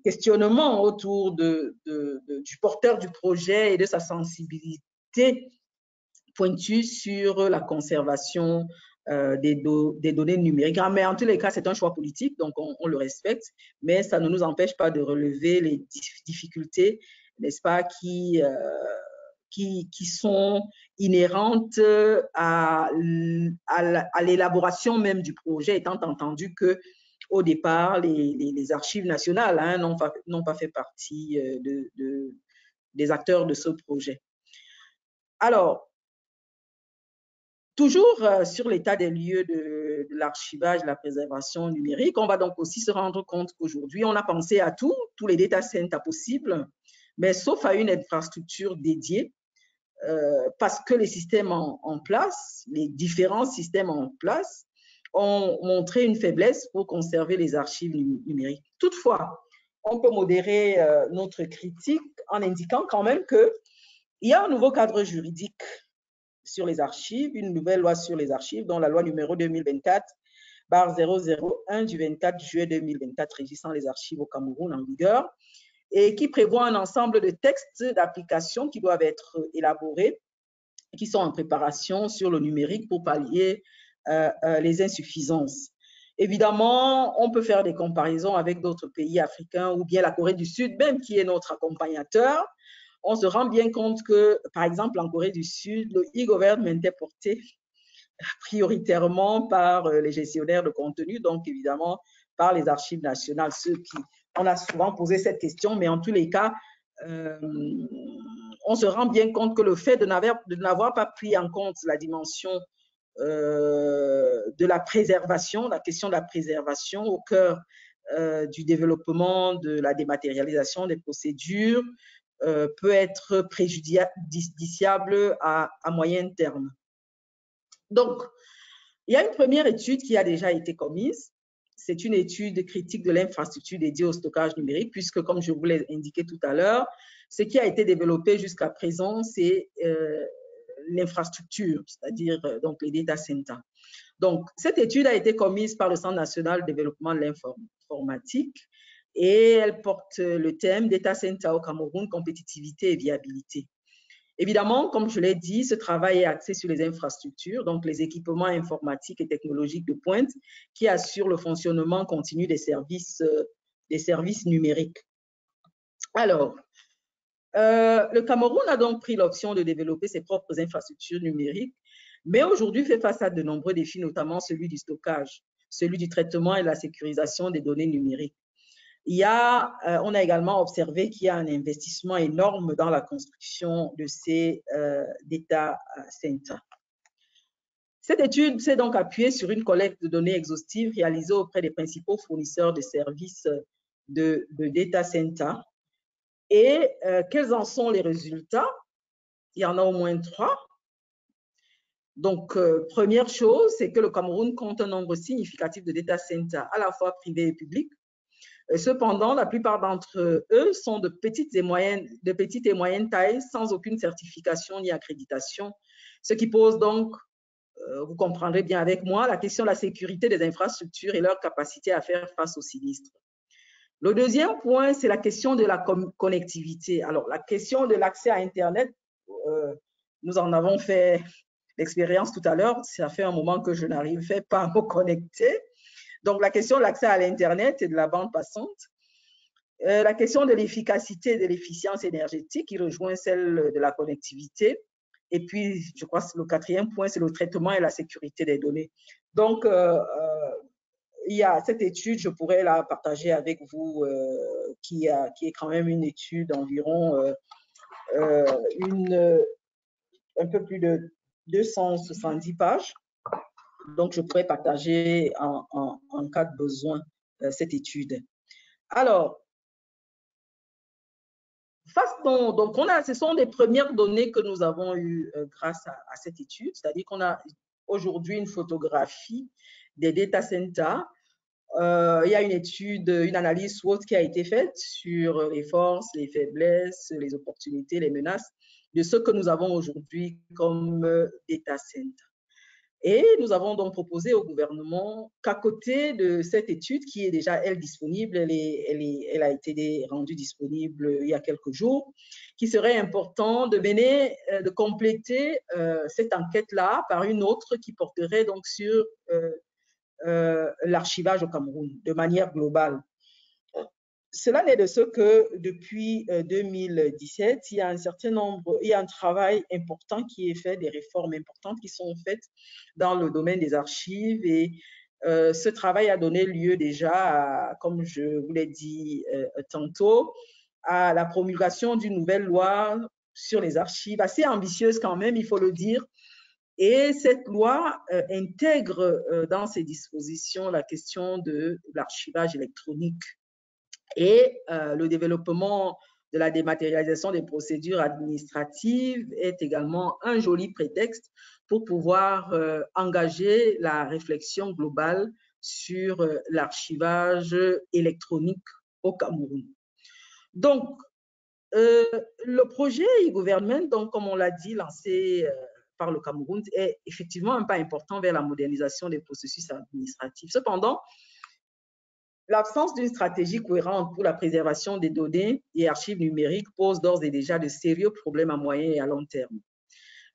questionnements autour du porteur du projet et de sa sensibilité pointue sur la conservation des données numériques. Mais en tous les cas, c'est un choix politique, donc on le respecte, mais ça ne nous empêche pas de relever les difficultés, n'est-ce pas, qui sont inhérentes à l'élaboration même du projet, étant entendu que au départ, les archives nationales n'ont pas fait partie des acteurs de ce projet. Alors, toujours sur l'état des lieux de l'archivage, de la préservation numérique, on va donc aussi se rendre compte qu'aujourd'hui, on a pensé à tous les data centers possibles, mais sauf à une infrastructure dédiée, parce que les systèmes en place, les différents systèmes en place, ont montré une faiblesse pour conserver les archives numériques. Toutefois, on peut modérer notre critique en indiquant quand même qu'il y a un nouveau cadre juridique sur les archives, une nouvelle loi sur les archives, dont la loi numéro 2024/001 du 24 juillet 2024 régissant les archives au Cameroun en vigueur, et qui prévoit un ensemble de textes d'application qui doivent être élaborés, qui sont en préparation sur le numérique pour pallier les insuffisances. Évidemment, on peut faire des comparaisons avec d'autres pays africains ou bien la Corée du Sud, même qui est notre accompagnateur. On se rend bien compte que, par exemple, en Corée du Sud, le e-government est porté prioritairement par les gestionnaires de contenu, donc évidemment par les archives nationales. On a souvent posé cette question, mais en tous les cas, on se rend bien compte que le fait de n'avoir pas pris en compte la dimension de la préservation, la question de la préservation au cœur du développement de la dématérialisation des procédures peut être préjudiciable à moyen terme. Donc, il y a une première étude qui a déjà été commise. C'est une étude critique de l'infrastructure dédiée au stockage numérique, puisque, comme je vous l'ai indiqué tout à l'heure, ce qui a été développé jusqu'à présent, c'est l'infrastructure, c'est-à-dire donc les data centers. Donc, cette étude a été commise par le Centre national de développement de l'informatique et elle porte le thème Data Center au Cameroun, compétitivité et viabilité. Évidemment, comme je l'ai dit, ce travail est axé sur les infrastructures, donc les équipements informatiques et technologiques de pointe qui assurent le fonctionnement continu des services numériques. Alors, le Cameroun a donc pris l'option de développer ses propres infrastructures numériques, mais aujourd'hui fait face à de nombreux défis, notamment celui du stockage, celui du traitement et de la sécurisation des données numériques. On a également observé qu'il y a un investissement énorme dans la construction de ces data centers. Cette étude s'est donc appuyée sur une collecte de données exhaustives réalisée auprès des principaux fournisseurs de services de data centers. Et quels en sont les résultats? Il y en a au moins 3. Donc, première chose, c'est que le Cameroun compte un nombre significatif de data centers, à la fois privés et publics. Cependant, la plupart d'entre eux sont de petite et moyenne taille, sans aucune certification ni accréditation, ce qui pose donc, vous comprendrez bien avec moi, la question de la sécurité des infrastructures et leur capacité à faire face aux sinistres. Le deuxième point, c'est la question de la connectivité. Alors, la question de l'accès à Internet, nous en avons fait l'expérience tout à l'heure. Ça fait un moment que je n'arrivais pas à me connecter. Donc, la question de l'accès à l'Internet et de la bande passante. La question de l'efficacité et de l'efficience énergétique qui rejoint celle de la connectivité. Et puis, je crois que le quatrième point, c'est le traitement et la sécurité des données. Donc, il y a cette étude, je pourrais la partager avec vous, qui est quand même une étude d'environ un peu plus de 270 pages. Donc, je pourrais partager en cas de besoin cette étude. Alors, donc ce sont des premières données que nous avons eues grâce à cette étude, c'est-à-dire qu'on a aujourd'hui une photographie des data centers. Il y a une analyse SWOT qui a été faite sur les forces, les faiblesses, les opportunités, les menaces de ce que nous avons aujourd'hui comme data center. Et nous avons donc proposé au gouvernement qu'à côté de cette étude qui est déjà, elle, disponible, elle a été rendue disponible il y a quelques jours, qu'il serait important de compléter cette enquête-là par une autre qui porterait donc sur l'archivage au Cameroun de manière globale. Cela n'est de ce que depuis 2017, il y a un travail important qui est fait, des réformes importantes qui sont faites dans le domaine des archives et ce travail a donné lieu déjà, comme je vous l'ai dit tantôt, à la promulgation d'une nouvelle loi sur les archives, assez ambitieuse quand même, il faut le dire. Et cette loi intègre dans ses dispositions la question de l'archivage électronique et le développement de la dématérialisation des procédures administratives est également un joli prétexte pour pouvoir engager la réflexion globale sur l'archivage électronique au Cameroun. Donc, le projet e-government, donc, comme on l'a dit, lancé par le Cameroun, est effectivement un pas important vers la modernisation des processus administratifs. Cependant, l'absence d'une stratégie cohérente pour la préservation des données et archives numériques pose d'ores et déjà de sérieux problèmes à moyen et à long terme.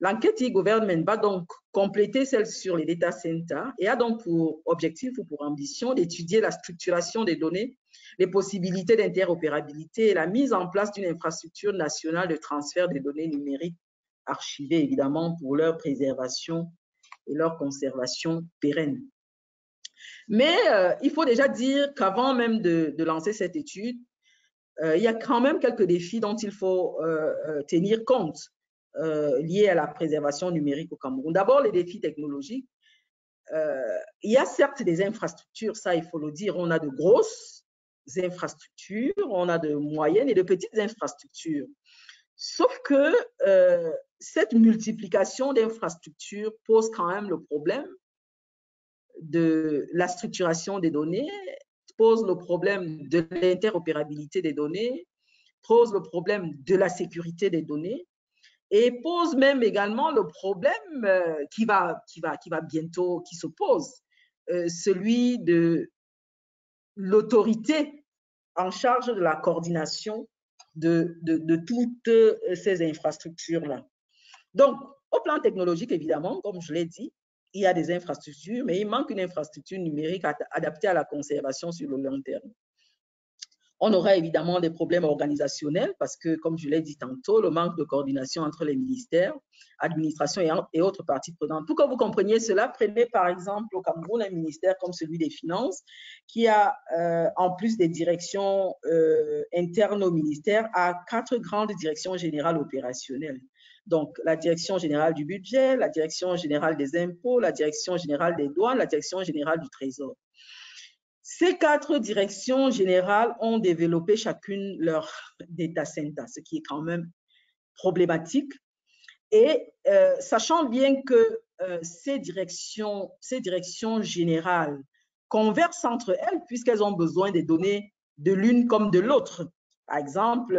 L'enquête e-government va donc compléter celle sur les data centers et a donc pour objectif ou pour ambition d'étudier la structuration des données, les possibilités d'interopérabilité et la mise en place d'une infrastructure nationale de transfert des données numériques archivées, évidemment, pour leur préservation et leur conservation pérenne. Mais il faut déjà dire qu'avant même de lancer cette étude, il y a quand même quelques défis dont il faut tenir compte liés à la préservation numérique au Cameroun. D'abord, les défis technologiques. Il y a certes des infrastructures, ça il faut le dire, on a de grosses infrastructures, on a de moyennes et de petites infrastructures. Sauf que cette multiplication d'infrastructures pose quand même le problème de la structuration des données, pose le problème de l'interopérabilité des données, pose le problème de la sécurité des données et pose même également le problème qui se pose, celui de l'autorité en charge de la coordination de toutes ces infrastructures-là. Donc, au plan technologique, évidemment, comme je l'ai dit, il y a des infrastructures, mais il manque une infrastructure numérique adaptée à la conservation sur le long terme. On aura évidemment des problèmes organisationnels parce que, comme je l'ai dit tantôt, le manque de coordination entre les ministères, administrations et autres parties prenantes. Pour que vous compreniez cela, prenez par exemple au Cameroun un ministère comme celui des Finances qui a, en plus des directions internes au ministère, a 4 grandes directions générales opérationnelles. Donc, la direction générale du budget, la direction générale des impôts, la direction générale des douanes, la direction générale du trésor. Ces 4 directions générales ont développé chacune leur data center, ce qui est quand même problématique. Et sachant bien que ces directions générales conversent entre elles puisqu'elles ont besoin des données de l'une comme de l'autre. Par exemple,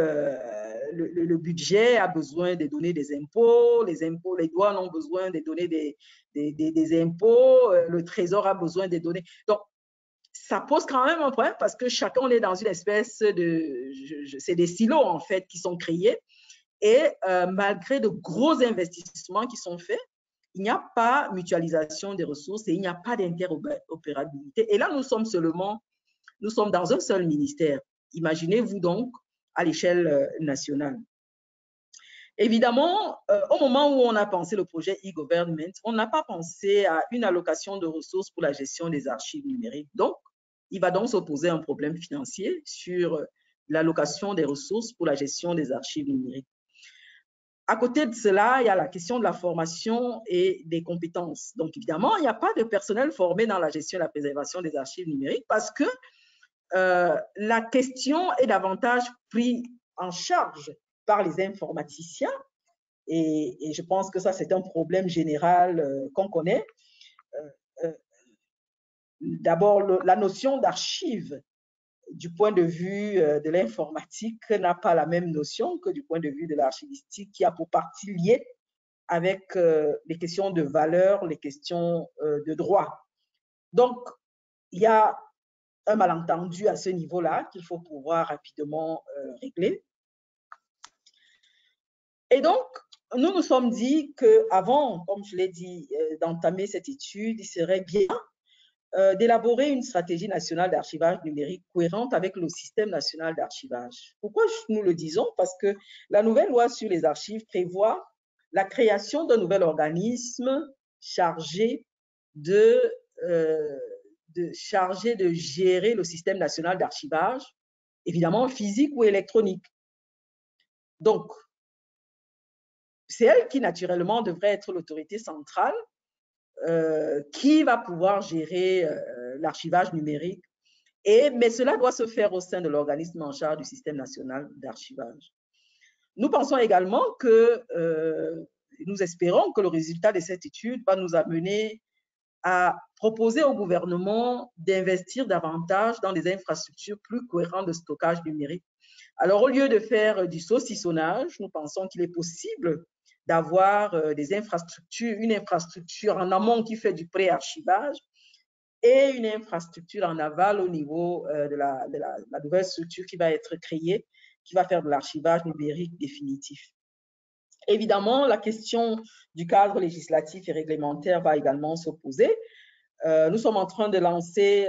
le budget a besoin des données des impôts, les douanes ont besoin des données des impôts, le trésor a besoin des données. Donc, ça pose quand même un problème parce que chacun est dans une espèce de... c'est des silos, en fait, qui sont créés. Et malgré de gros investissements qui sont faits, il n'y a pas mutualisation des ressources et il n'y a pas d'interopérabilité. Et là, nous sommes dans un seul ministère. Imaginez-vous donc à l'échelle nationale. Évidemment, au moment où on a pensé le projet e-government, on n'a pas pensé à une allocation de ressources pour la gestion des archives numériques. Donc, il va donc s'opposer un problème financier sur l'allocation des ressources pour la gestion des archives numériques. À côté de cela, il y a la question de la formation et des compétences. Donc, évidemment, il n'y a pas de personnel formé dans la gestion et la préservation des archives numériques parce que la question est davantage prise en charge par les informaticiens et je pense que ça, c'est un problème général qu'on connaît. D'abord, la notion d'archive du point de vue de l'informatique n'a pas la même notion que du point de vue de l'archivistique qui a pour partie liée avec les questions de valeur, les questions de droit. Donc, il y a un malentendu à ce niveau-là qu'il faut pouvoir rapidement régler. Et donc, nous nous sommes dit qu'avant, comme je l'ai dit, d'entamer cette étude, il serait bien d'élaborer une stratégie nationale d'archivage numérique cohérente avec le système national d'archivage. Pourquoi nous le disons? Parce que la nouvelle loi sur les archives prévoit la création d'un nouvel organisme chargé de gérer le système national d'archivage, évidemment physique ou électronique. Donc, c'est elle qui naturellement devrait être l'autorité centrale qui va pouvoir gérer l'archivage numérique. Mais cela doit se faire au sein de l'organisme en charge du système national d'archivage. Nous pensons également que nous espérons que le résultat de cette étude va nous amener à proposer au gouvernement d'investir davantage dans des infrastructures plus cohérentes de stockage numérique. Alors, au lieu de faire du saucissonnage, nous pensons qu'il est possible d'avoir des infrastructures, une infrastructure en amont qui fait du pré-archivage et une infrastructure en aval au niveau de la nouvelle structure qui va être créée, qui va faire de l'archivage numérique définitif. Évidemment, la question du cadre législatif et réglementaire va également se poser. Nous sommes en train de lancer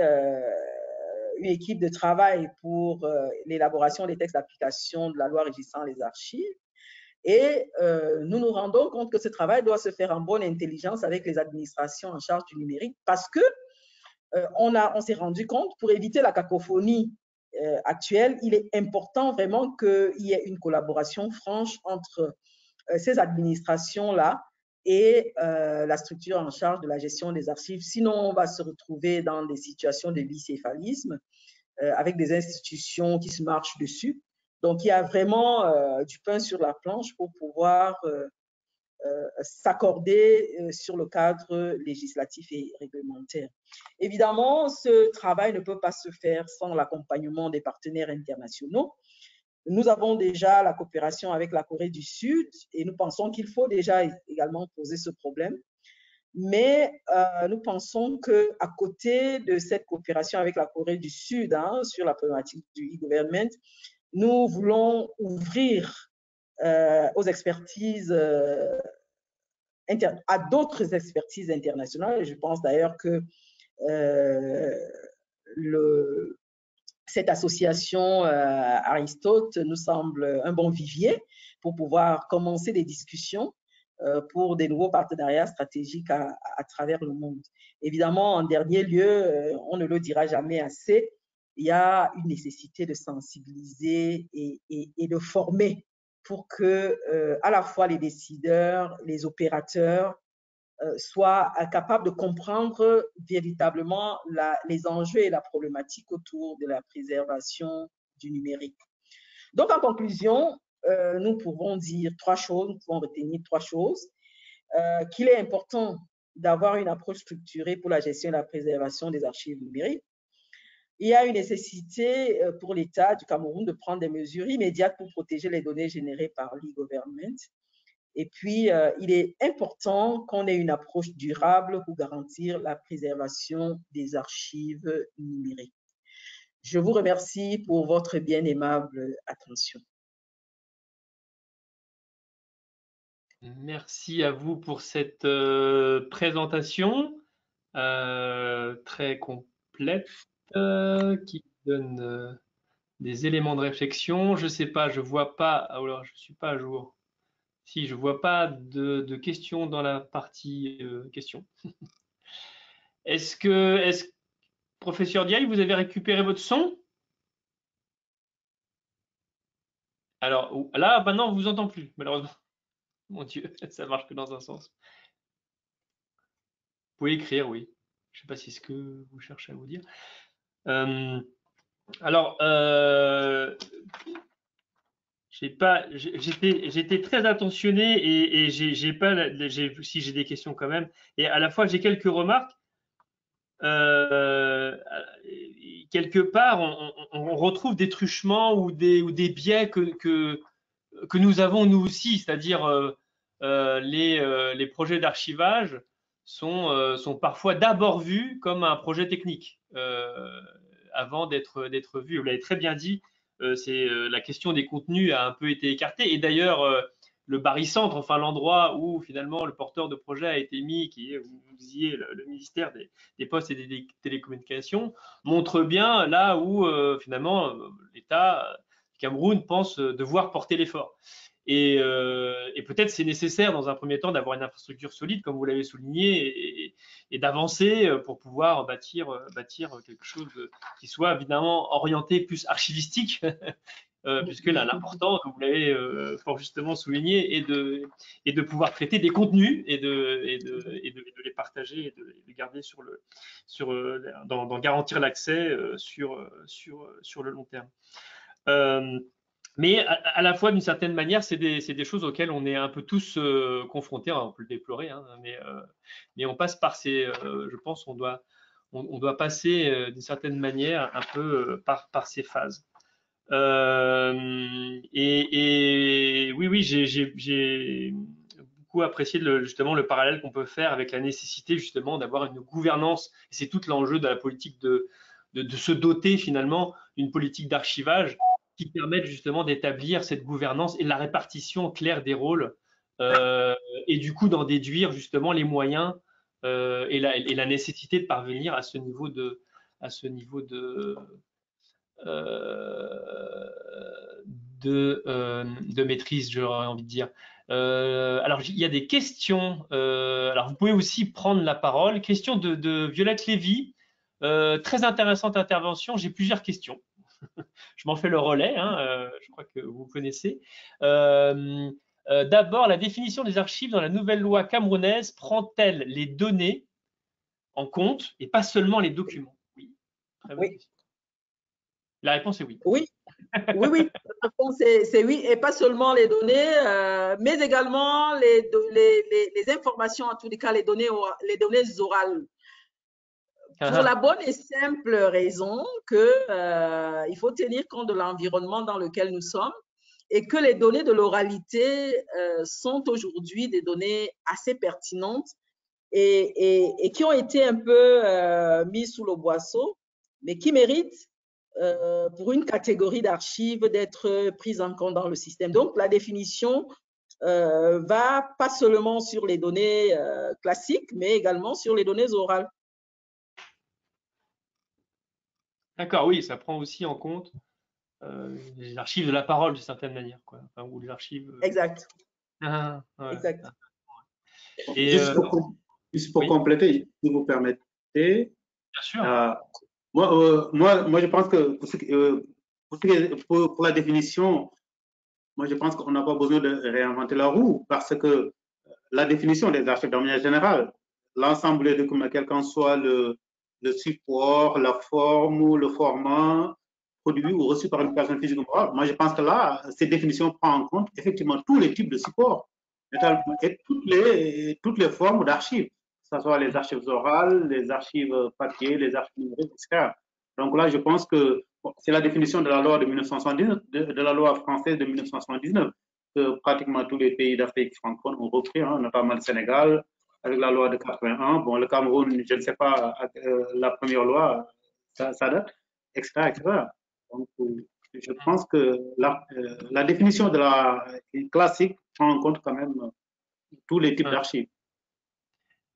une équipe de travail pour l'élaboration des textes d'application de la loi régissant les archives. Et nous nous rendons compte que ce travail doit se faire en bonne intelligence avec les administrations en charge du numérique parce que on s'est rendu compte, pour éviter la cacophonie actuelle, il est important vraiment qu'il y ait une collaboration franche entre ces administrations-là et la structure en charge de la gestion des archives. Sinon, on va se retrouver dans des situations de bicéphalisme avec des institutions qui se marchent dessus. Donc, il y a vraiment du pain sur la planche pour pouvoir s'accorder sur le cadre législatif et réglementaire. Évidemment, ce travail ne peut pas se faire sans l'accompagnement des partenaires internationaux. Nous avons déjà la coopération avec la Corée du Sud et nous pensons qu'il faut déjà également poser ce problème. Mais nous pensons qu'à côté de cette coopération avec la Corée du Sud sur la problématique du e-government, nous voulons ouvrir aux expertises, à d'autres expertises internationales. Je pense d'ailleurs que cette association Aristote nous semble un bon vivier pour pouvoir commencer des discussions pour des nouveaux partenariats stratégiques à travers le monde. Évidemment, en dernier lieu, on ne le dira jamais assez, il y a une nécessité de sensibiliser et de former pour que à la fois les décideurs, les opérateurs soient capables de comprendre véritablement les enjeux et la problématique autour de la préservation du numérique. Donc, en conclusion, nous pouvons dire trois choses, nous pouvons retenir trois choses. Qu'il est important d'avoir une approche structurée pour la gestion et la préservation des archives numériques. Il y a une nécessité pour l'État du Cameroun de prendre des mesures immédiates pour protéger les données générées par l'e-government. Et puis, il est important qu'on ait une approche durable pour garantir la préservation des archives numériques. Je vous remercie pour votre bien aimable attention. Merci à vous pour cette présentation très complète qui donne des éléments de réflexion. Je ne sais pas, je ne vois pas, alors je ne suis pas à jour. Si, je ne vois pas de questions dans la partie questions. Est-ce que, professeur Diaye, vous avez récupéré votre son? Alors là, maintenant, on ne vous entend plus, malheureusement. Mon Dieu, ça marche que dans un sens. Vous pouvez écrire, oui. Je ne sais pas si c'est ce que vous cherchez à vous dire. Alors, j'étais très attentionné et j'ai pas, si j'ai des questions quand même. Et à la fois, j'ai quelques remarques. Quelque part, on retrouve des truchements ou des biais que nous avons nous aussi, c'est-à-dire les projets d'archivage sont parfois d'abord vus comme un projet technique avant d'être vus. Vous l'avez très bien dit, la question des contenus a un peu été écartée. Et d'ailleurs, le barycentre, enfin l'endroit où finalement le porteur de projet a été mis, qui est, vous disiez, le ministère des Postes et des Télécommunications, montre bien là où finalement l'État du Cameroun pense devoir porter l'effort. Et peut-être c'est nécessaire dans un premier temps d'avoir une infrastructure solide, comme vous l'avez souligné, et d'avancer pour pouvoir bâtir quelque chose qui soit évidemment orienté plus archivistique puisque là, l'important, comme vous l'avez fort justement souligné, est de pouvoir traiter des contenus et de les partager et de les garder d'en garantir l'accès sur le long terme. Mais à la fois, d'une certaine manière, c'est des choses auxquelles on est un peu tous confrontés. Alors, on peut le déplorer, hein, mais on passe par je pense, on doit passer d'une certaine manière un peu par ces phases. Et oui, j'ai beaucoup apprécié justement le parallèle qu'on peut faire avec la nécessité justement d'avoir une gouvernance. Et c'est tout l'enjeu de la politique de se doter finalement d'une politique d'archivage qui permette justement d'établir cette gouvernance et la répartition claire des rôles et du coup d'en déduire justement les moyens et la nécessité de parvenir à ce niveau de maîtrise, j'aurais envie de dire. Alors, il y a des questions. Alors, vous pouvez aussi prendre la parole. Question de Violette Lévy. Très intéressante intervention. J'ai plusieurs questions. Je m'en fais le relais. Hein, je crois que vous connaissez. D'abord, la définition des archives dans la nouvelle loi camerounaise prend-elle les données en compte et pas seulement les documents? Oui. Très bonne question. La réponse est oui. Oui, oui. La réponse c'est oui, et pas seulement les données, mais également les informations, en tous les cas, les données orales. Pour la bonne et simple raison que il faut tenir compte de l'environnement dans lequel nous sommes et que les données de l'oralité sont aujourd'hui des données assez pertinentes et qui ont été un peu mises sous le boisseau, mais qui méritent pour une catégorie d'archives d'être prises en compte dans le système. Donc, la définition va pas seulement sur les données classiques, mais également sur les données orales. D'accord, oui, ça prend aussi en compte les archives de la parole d'une certaine manière, quoi. Enfin, ou les archives. Exact. Ouais. Exact. Et juste pour compléter, si vous permettez. Bien sûr. Moi, je pense que pour la définition, moi, je pense qu'on n'a pas besoin de réinventer la roue parce que la définition des archives de manière générale, l'ensemble des documents, quel qu'en soit le support, la forme ou le format produit ou reçu par une personne physique ou morale, moi, je pense que là, cette définition prend en compte effectivement tous les types de supports et toutes les formes d'archives, que ce soit les archives orales, les archives papier, les archives numériques, etc. Donc là, je pense que c'est la définition de la loi de 1979, de la loi française de 1979, que pratiquement tous les pays d'Afrique francophone ont repris, hein, notamment le Sénégal, avec la loi de 81. Bon, le Cameroun, je ne sais pas, la première loi, ça date, etc., etc. Donc, je pense que la définition de la classique prend en compte quand même tous les types d'archives.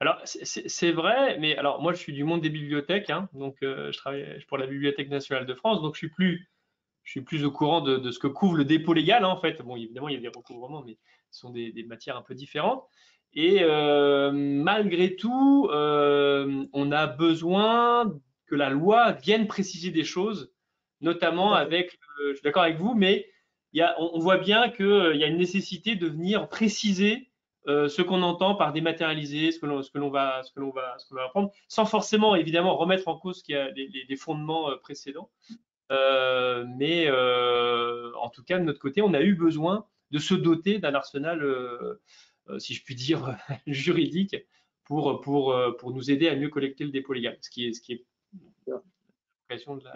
Alors, c'est vrai, mais alors moi, je suis du monde des bibliothèques, hein, donc je travaille pour la Bibliothèque nationale de France, donc je suis plus au courant de ce que couvre le dépôt légal, hein, en fait. Bon, évidemment, il y a des recouvrements, mais ce sont des matières un peu différentes. Et malgré tout, on a besoin que la loi vienne préciser des choses, notamment avec, je suis d'accord avec vous, mais on voit bien qu'il y a une nécessité de venir préciser ce qu'on entend par dématérialiser, ce que l'on va apprendre, sans forcément évidemment remettre en cause qu'il y a des fondements précédents. Mais en tout cas, de notre côté, on a eu besoin de se doter d'un arsenal, si je puis dire, juridique pour nous aider à mieux collecter le dépôt légal, ce qui est l'occasion de la.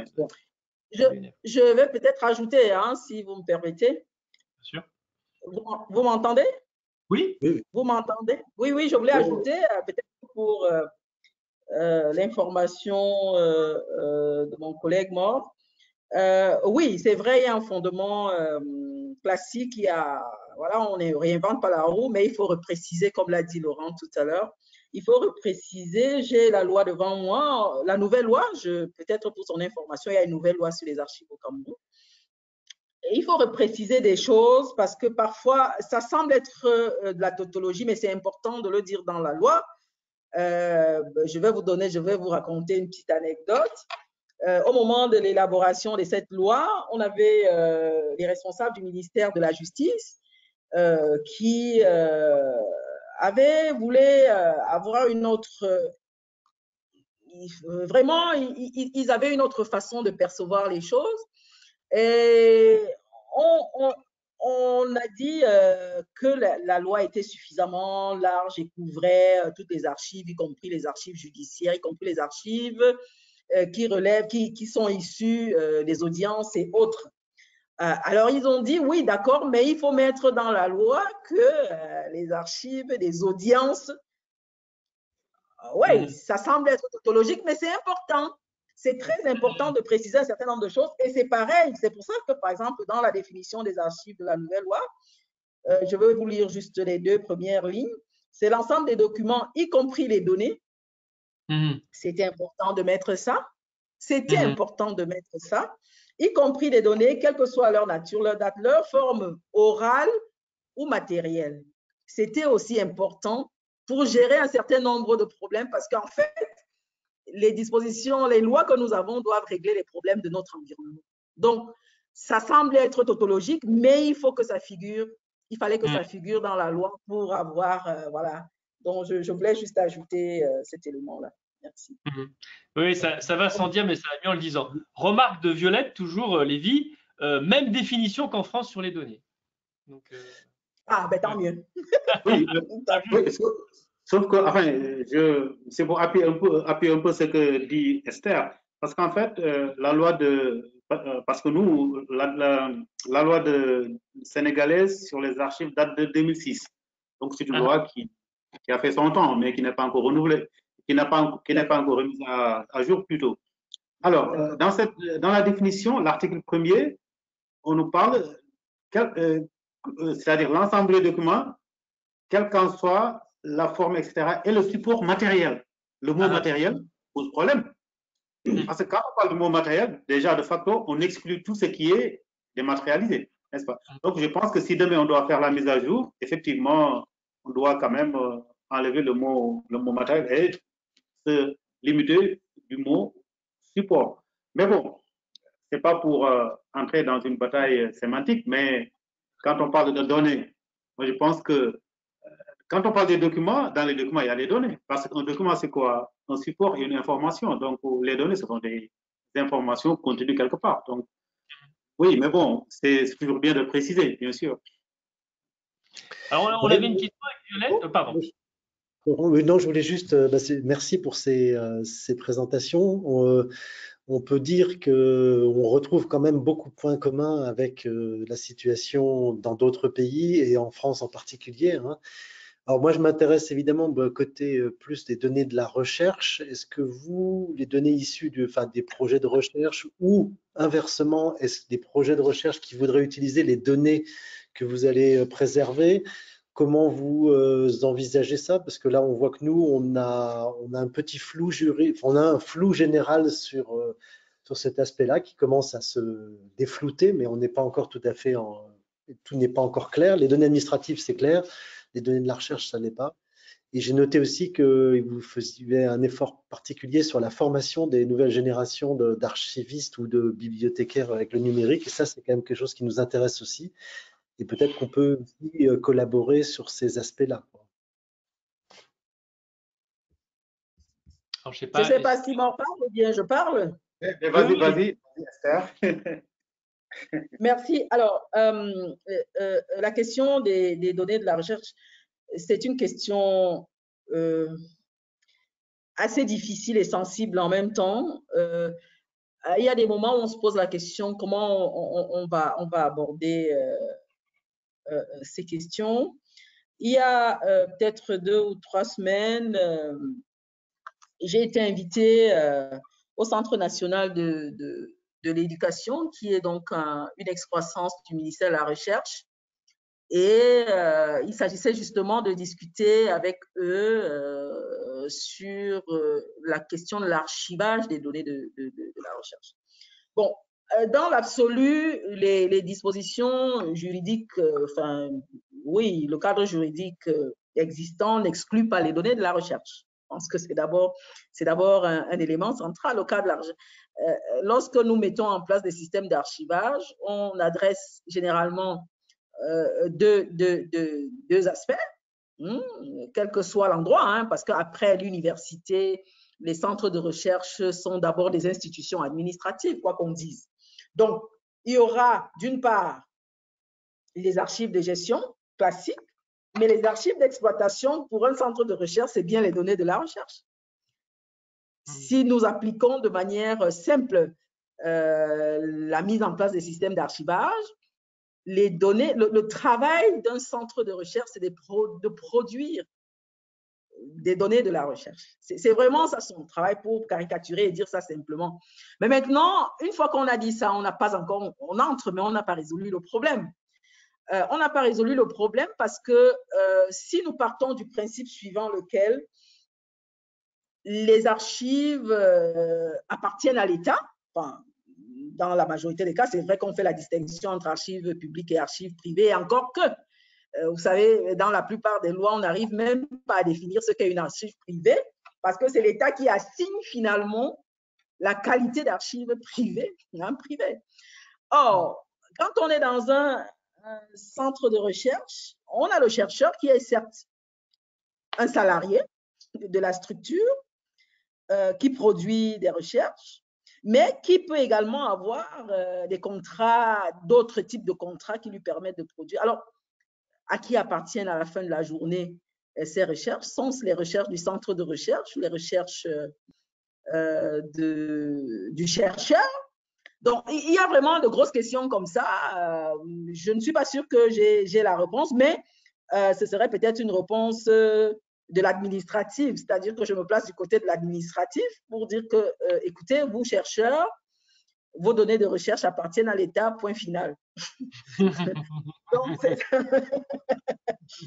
Je vais peut-être ajouter, hein, si vous me permettez. Bien sûr. Vous m'entendez? Oui. Vous m'entendez? Oui, je voulais ajouter, peut-être pour l'information de mon collègue mort. Oui, c'est vrai, il y a un fondement classique, voilà, on ne réinvente pas la roue, mais il faut repréciser, comme l'a dit Laurent tout à l'heure, il faut repréciser, j'ai la loi devant moi, la nouvelle loi, peut-être pour son information, il y a une nouvelle loi sur les archives au Cameroun. Et il faut repréciser des choses parce que parfois, ça semble être de la tautologie, mais c'est important de le dire dans la loi. Je vais vous raconter une petite anecdote. au moment de l'élaboration de cette loi, on avait les responsables du ministère de la Justice qui voulaient avoir une autre... vraiment, ils avaient une autre façon de percevoir les choses. Et on a dit que la loi était suffisamment large et couvrait toutes les archives, y compris les archives judiciaires, y compris les archives qui sont issues des audiences et autres. Alors, ils ont dit, oui, d'accord, mais il faut mettre dans la loi que les archives des audiences, oui, ça semble être tautologique, mais c'est important. C'est très important de préciser un certain nombre de choses. Et c'est pareil, c'est pour ça que, par exemple, dans la définition des archives de la nouvelle loi, je vais vous lire juste les 2 premières lignes. C'est l'ensemble des documents, y compris les données. C'était important de mettre ça. C'était important de mettre ça, y compris les données, quelle que soit leur nature, leur date, leur forme orale ou matérielle. C'était aussi important pour gérer un certain nombre de problèmes parce qu'en fait, les dispositions, les lois que nous avons doivent régler les problèmes de notre environnement. Donc, ça semble être tautologique, mais il faut que ça figure, il fallait que ça figure dans la loi pour avoir, voilà. Donc, je voulais juste ajouter cet élément-là. Merci. Oui, ça va sans dire, mais ça va mieux en le disant. Remarque de Violette, toujours, Lévi, même définition qu'en France sur les données. Donc, ah, ben tant mieux. Oui, sauf que, enfin, c'est pour appuyer un peu ce que dit Esther, parce qu'en fait, la loi parce que nous, la loi sénégalaise sur les archives date de 2006. Donc, c'est une loi qui a fait son temps, mais qui n'est pas encore renouvelée, qui n'est pas encore remise à jour plutôt. Alors, dans la définition, l'article 1er, on nous parle, c'est-à-dire l'ensemble des documents, quelle qu'en soit la forme, etc., et le support matériel. Le mot matériel pose problème. Parce que quand on parle du mot matériel, déjà, de facto, on exclut tout ce qui est dématérialisé, n'est-ce pas? Donc, je pense que si demain on doit faire la mise à jour, effectivement, on doit quand même enlever le mot matériel et se limiter du mot support. Mais bon, c'est pas pour entrer dans une bataille sémantique, mais quand on parle de données, moi je pense que quand on parle des documents, dans les documents, il y a les données. Parce qu'un document, c'est quoi? Un support et une information. Donc, les données, ce sont des informations contenues quelque part. Donc, oui, mais bon, c'est toujours bien de préciser, bien sûr. Alors, on avait une question avec Violette. Pardon. Non, je voulais juste, merci pour ces présentations. On peut dire qu'on retrouve quand même beaucoup de points communs avec la situation dans d'autres pays et en France en particulier. Hein. Alors moi, je m'intéresse évidemment côté plus des données de la recherche. Est-ce que vous, les données issues des projets de recherche ou inversement, est-ce des projets de recherche qui voudraient utiliser les données que vous allez préserver? Comment vous envisagez ça? Parce que là, on voit que nous, on a un petit flou on a un flou général sur cet aspect-là qui commence à se déflouter, mais on n'est pas encore tout à fait tout n'est pas encore clair. Les données administratives, c'est clair. Les données de la recherche, ça n'est pas. Et j'ai noté aussi que vous faisiez un effort particulier sur la formation des nouvelles générations d'archivistes ou de bibliothécaires avec le numérique. Et ça, c'est quand même quelque chose qui nous intéresse aussi. Et peut-être qu'on peut aussi collaborer sur ces aspects-là. Je ne sais pas si m'en parle ou bien je parle. Vas-y, Esther. Merci. Alors, la question des données de la recherche, c'est une question assez difficile et sensible en même temps. Il y a des moments où on se pose la question comment on va aborder ces questions. Il y a peut-être 2 ou 3 semaines, j'ai été invitée au Centre national de l'éducation, qui est donc une excroissance du ministère de la Recherche. Et il s'agissait justement de discuter avec eux sur la question de l'archivage des données de la recherche. Bon, dans l'absolu, les dispositions juridiques, oui, le cadre juridique existant n'exclut pas les données de la recherche. pense que c'est d'abord un élément central au cas de l'argent. Lorsque nous mettons en place des systèmes d'archivage, on adresse généralement deux aspects, quel que soit l'endroit, parce qu'après l'université, les centres de recherche sont d'abord des institutions administratives, quoi qu'on dise. Donc, il y aura d'une part les archives de gestion classiques, mais les archives d'exploitation pour un centre de recherche, c'est bien les données de la recherche. Si nous appliquons de manière simple la mise en place des systèmes d'archivage, les données, le travail d'un centre de recherche, c'est de produire des données de la recherche. C'est vraiment ça son travail, pour caricaturer et dire ça simplement. Mais maintenant, une fois qu'on a dit ça, on n'a pas encore, on entre, mais on n'a pas résolu le problème. On n'a pas résolu le problème parce que si nous partons du principe suivant lequel les archives appartiennent à l'État, enfin, dans la majorité des cas, c'est vrai qu'on fait la distinction entre archives publiques et archives privées, encore que, vous savez, dans la plupart des lois, on n'arrive même pas à définir ce qu'est une archive privée, parce que c'est l'État qui assigne finalement la qualité d'archive privée. Or, quand on est dans un centre de recherche, on a le chercheur qui est certes un salarié de la structure, qui produit des recherches, mais qui peut également avoir des contrats, d'autres types de contrats qui lui permettent de produire. Alors, à qui appartiennent à la fin de la journée ces recherches? Sont-ce les recherches du centre de recherche ou les recherches du chercheur? Donc, il y a vraiment de grosses questions comme ça. Je ne suis pas sûre que j'ai la réponse, mais ce serait peut-être une réponse de l'administratif, c'est-à-dire que je me place du côté de l'administratif pour dire que, écoutez, vous, chercheurs, vos données de recherche appartiennent à l'État, point final.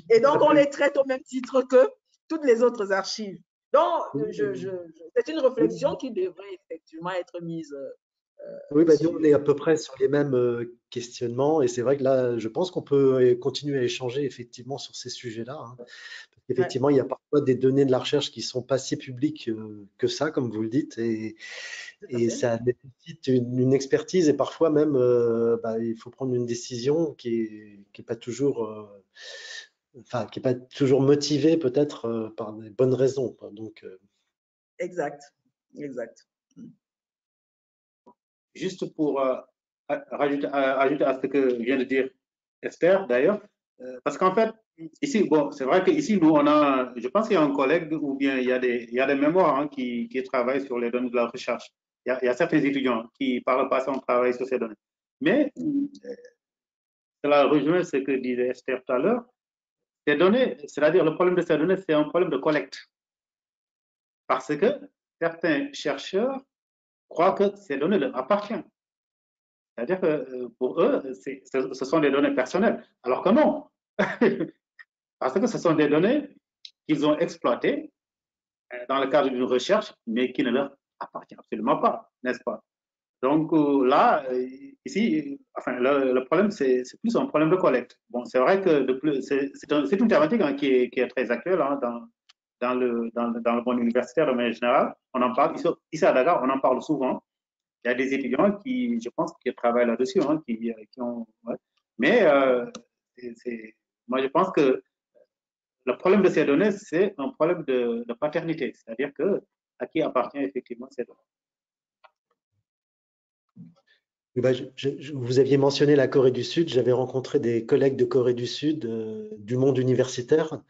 Et donc, on les traite au même titre que toutes les autres archives. Donc, c'est une réflexion qui devrait effectivement être mise. Oui, bah, nous, on est à peu près sur les mêmes questionnements, et c'est vrai que là, je pense qu'on peut continuer à échanger effectivement sur ces sujets-là. Effectivement, il y a parfois des données de la recherche qui sont pas si publiques que ça, comme vous le dites, et ça nécessite une expertise, et parfois même, il faut prendre une décision qui est pas toujours, enfin, qui est pas toujours motivée peut-être par des bonnes raisons, quoi. Donc, Exact. Juste pour ajouter à ce que vient de dire Esther, d'ailleurs, parce qu'en fait, ici, bon, c'est vrai qu'ici, nous, je pense qu'il y a un collègue ou bien il y a des mémoires qui travaillent sur les données de la recherche. Il y a certains étudiants qui, par le passé, ont travaillé sur ces données. Mais, cela rejoint ce que disait Esther tout à l'heure, ces données, c'est-à-dire le problème de ces données, c'est un problème de collecte. Parce que certains chercheurs croient que ces données leur appartiennent. C'est-à-dire que pour eux, ce sont des données personnelles. Alors que non. Parce que ce sont des données qu'ils ont exploitées dans le cadre d'une recherche, mais qui ne leur appartiennent absolument pas, n'est-ce pas? Donc là, ici, enfin, le problème, c'est plus un problème de collecte. Bon, c'est vrai que c'est une thématique qui est très actuelle dans le monde universitaire de manière générale. On en parle, ici à Dakar, on en parle souvent. Il y a des étudiants qui, je pense, qui travaillent là-dessus, qui ont. Ouais. Mais moi, je pense que le problème de ces données, c'est un problème de paternité, c'est-à-dire à qui appartient effectivement ces données. Vous aviez mentionné la Corée du Sud. J'avais rencontré des collègues de Corée du Sud, du monde universitaire.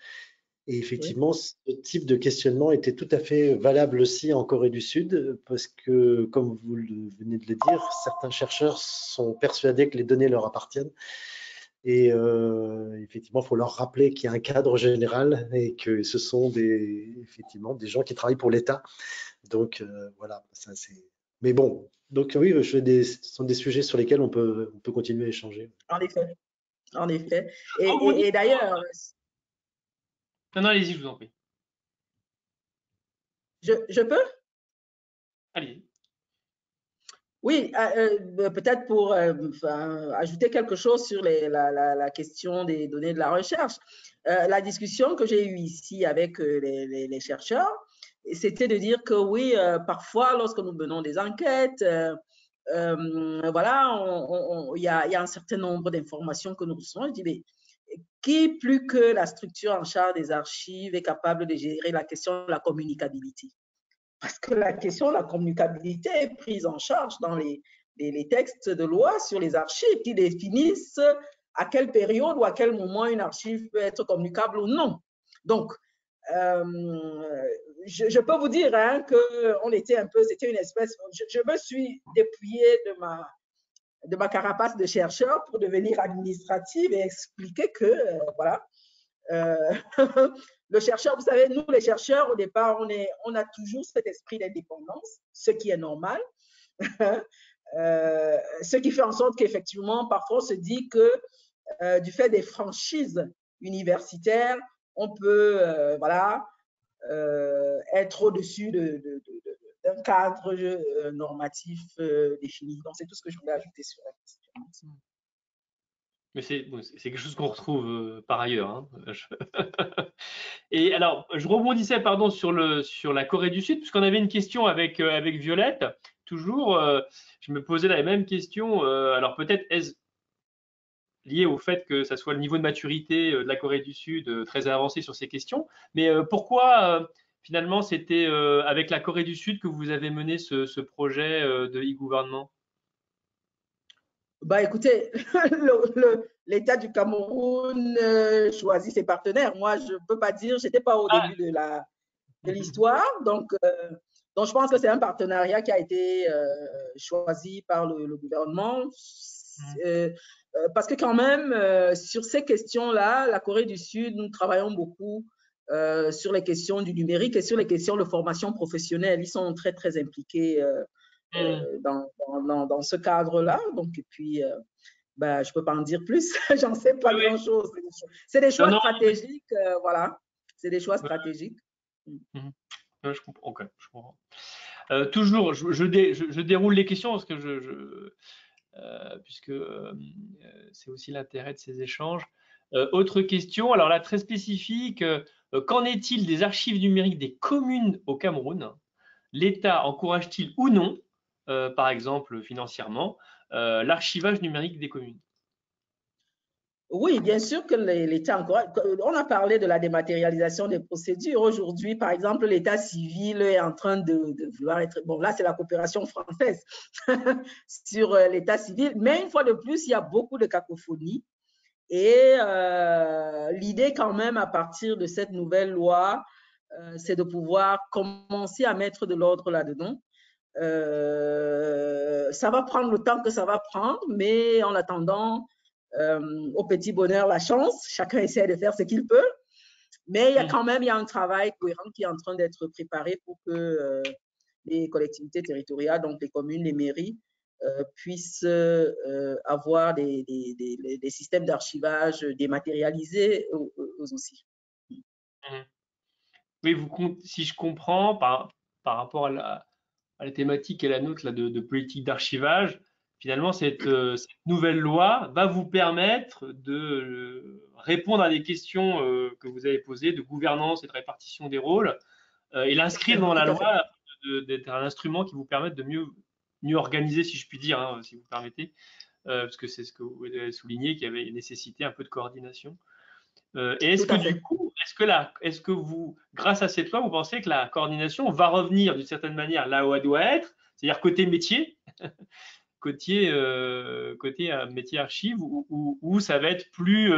Et effectivement, ce type de questionnement était tout à fait valable aussi en Corée du Sud, parce que, comme vous venez de le dire, certains chercheurs sont persuadés que les données leur appartiennent. Et effectivement, il faut leur rappeler qu'il y a un cadre général et que ce sont effectivement des gens qui travaillent pour l'État. Donc voilà, ça c'est. Mais bon, donc oui, ce sont des sujets sur lesquels on peut continuer à échanger. En effet. Et d'ailleurs. Non, allez-y, je vous en prie. Je peux? Allez-y. Oui, peut-être pour ajouter quelque chose sur la question des données de la recherche. La discussion que j'ai eue ici avec les chercheurs, c'était de dire que oui, parfois, lorsque nous menons des enquêtes, voilà, il y a un certain nombre d'informations que nous recevons. Je dis, mais qui, plus que la structure en charge des archives, est capable de gérer la question de la communicabilité? Parce que la question de la communicabilité est prise en charge dans les textes de loi sur les archives qui définissent à quelle période ou à quel moment une archive peut être communicable ou non. Donc, je peux vous dire hein, que c'était une espèce, je me suis dépouillée de ma carapace de chercheur pour devenir administrative et expliquer que, voilà, le chercheur, vous savez, nous les chercheurs, au départ, on a toujours cet esprit d'indépendance, ce qui est normal. Ce qui fait en sorte qu'effectivement, parfois, on se dit que du fait des franchises universitaires, on peut voilà, être au-dessus d'un cadre normatif défini. Donc, c'est tout ce que je voulais ajouter sur la question. Mais c'est quelque chose qu'on retrouve par ailleurs. Hein. Et alors, je rebondissais pardon, sur la Corée du Sud, puisqu'on avait une question avec Violette. Toujours, je me posais la même question. Alors peut-être est-ce lié au fait que ça soit le niveau de maturité de la Corée du Sud très avancé sur ces questions. Mais pourquoi finalement c'était avec la Corée du Sud que vous avez mené ce projet de e-gouvernement? Bah écoutez, l'État du Cameroun choisit ses partenaires. Moi, je ne peux pas dire, je n'étais pas au début de l'histoire. Donc, je pense que c'est un partenariat qui a été choisi par le gouvernement. Parce que quand même, sur ces questions-là, la Corée du Sud, nous travaillons beaucoup sur les questions du numérique et sur les questions de formation professionnelle. Ils sont très, très impliqués dans ce cadre-là. Donc, et puis, ben, je ne peux pas en dire plus. J'en sais pas grand-chose. C'est des choix stratégiques. Voilà. C'est des choix stratégiques. Je comprends. Okay, je comprends. Toujours, je déroule les questions parce que puisque c'est aussi l'intérêt de ces échanges. Autre question, alors là très spécifique, qu'en est-il des archives numériques des communes au Cameroun? L'État encourage-t-il ou non, par exemple financièrement, l'archivage numérique des communes? Oui, bien sûr que l'État encourage. On a parlé de la dématérialisation des procédures. Aujourd'hui, par exemple, l'État civil est en train de vouloir être… Bon, là, c'est la coopération française sur l'État civil. Mais une fois de plus, il y a beaucoup de cacophonie. Et l'idée quand même, à partir de cette nouvelle loi, c'est de pouvoir commencer à mettre de l'ordre là-dedans. Ça va prendre le temps que ça va prendre, mais en attendant… au petit bonheur, la chance. Chacun essaie de faire ce qu'il peut. Mais il y a quand même un travail cohérent qui est en train d'être préparé pour que les collectivités territoriales, donc les communes, les mairies, puissent avoir des systèmes d'archivage dématérialisés aussi. Oui, si je comprends, par rapport à la thématique et la nôtre là, de politique d'archivage, finalement, cette nouvelle loi va vous permettre de répondre à des questions que vous avez posées de gouvernance et de répartition des rôles et l'inscrire dans la loi d'être un instrument qui vous permette de mieux organiser, si je puis dire, hein, si vous permettez, parce que c'est ce que vous avez souligné, qu'il y avait nécessité un peu de coordination. Et est-ce que du coup, est-ce que vous, grâce à cette loi, vous pensez que la coordination va revenir d'une certaine manière là où elle doit être, c'est-à-dire côté métier, côté métier archive, ou ça va être plus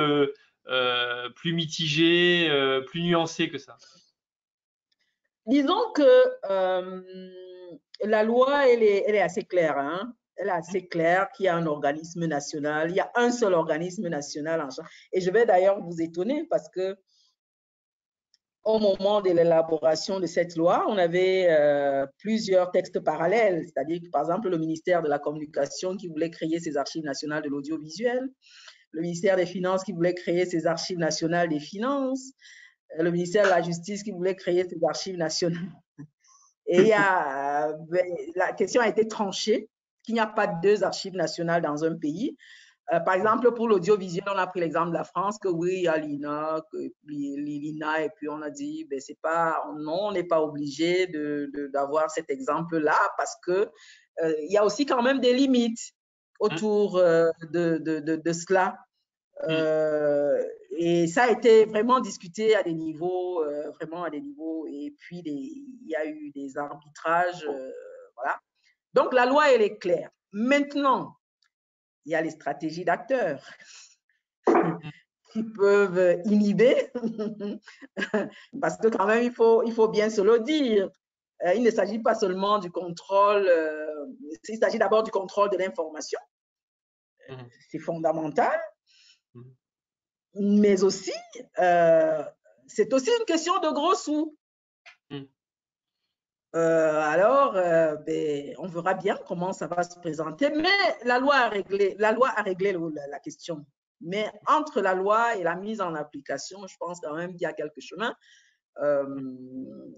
mitigé, plus nuancé que ça? Disons que la loi, elle est assez claire. Hein? Elle est assez claire qu'il y a un organisme national. Il y a un seul organisme national en charge. Et je vais d'ailleurs vous étonner parce que au moment de l'élaboration de cette loi, on avait plusieurs textes parallèles. C'est-à-dire que, par exemple, le ministère de la Communication qui voulait créer ses archives nationales de l'audiovisuel, le ministère des Finances qui voulait créer ses archives nationales des finances, le ministère de la Justice qui voulait créer ses archives nationales. Et la question a été tranchée qu'il n'y a pas deux archives nationales dans un pays. Par exemple, pour l'audiovisuel, on a pris l'exemple de la France, que oui, il y a l'INA, et puis on a dit, ben, c'est pas, non, on n'est pas obligé d'avoir cet exemple-là parce que il y a aussi quand même des limites autour de cela. Et ça a été vraiment discuté à des niveaux, vraiment à des niveaux, et puis il y a eu des arbitrages, voilà. Donc la loi, elle est claire. Maintenant, il y a les stratégies d'acteurs qui peuvent inhiber, parce que quand même, il faut bien se le dire. Il ne s'agit pas seulement du contrôle, il s'agit d'abord du contrôle de l'information. C'est fondamental. Mais aussi, c'est aussi une question de gros sous. Alors, ben, on verra bien comment ça va se présenter. Mais la loi a réglé la question. Mais entre la loi et la mise en application, je pense quand même qu'il y a quelques chemins.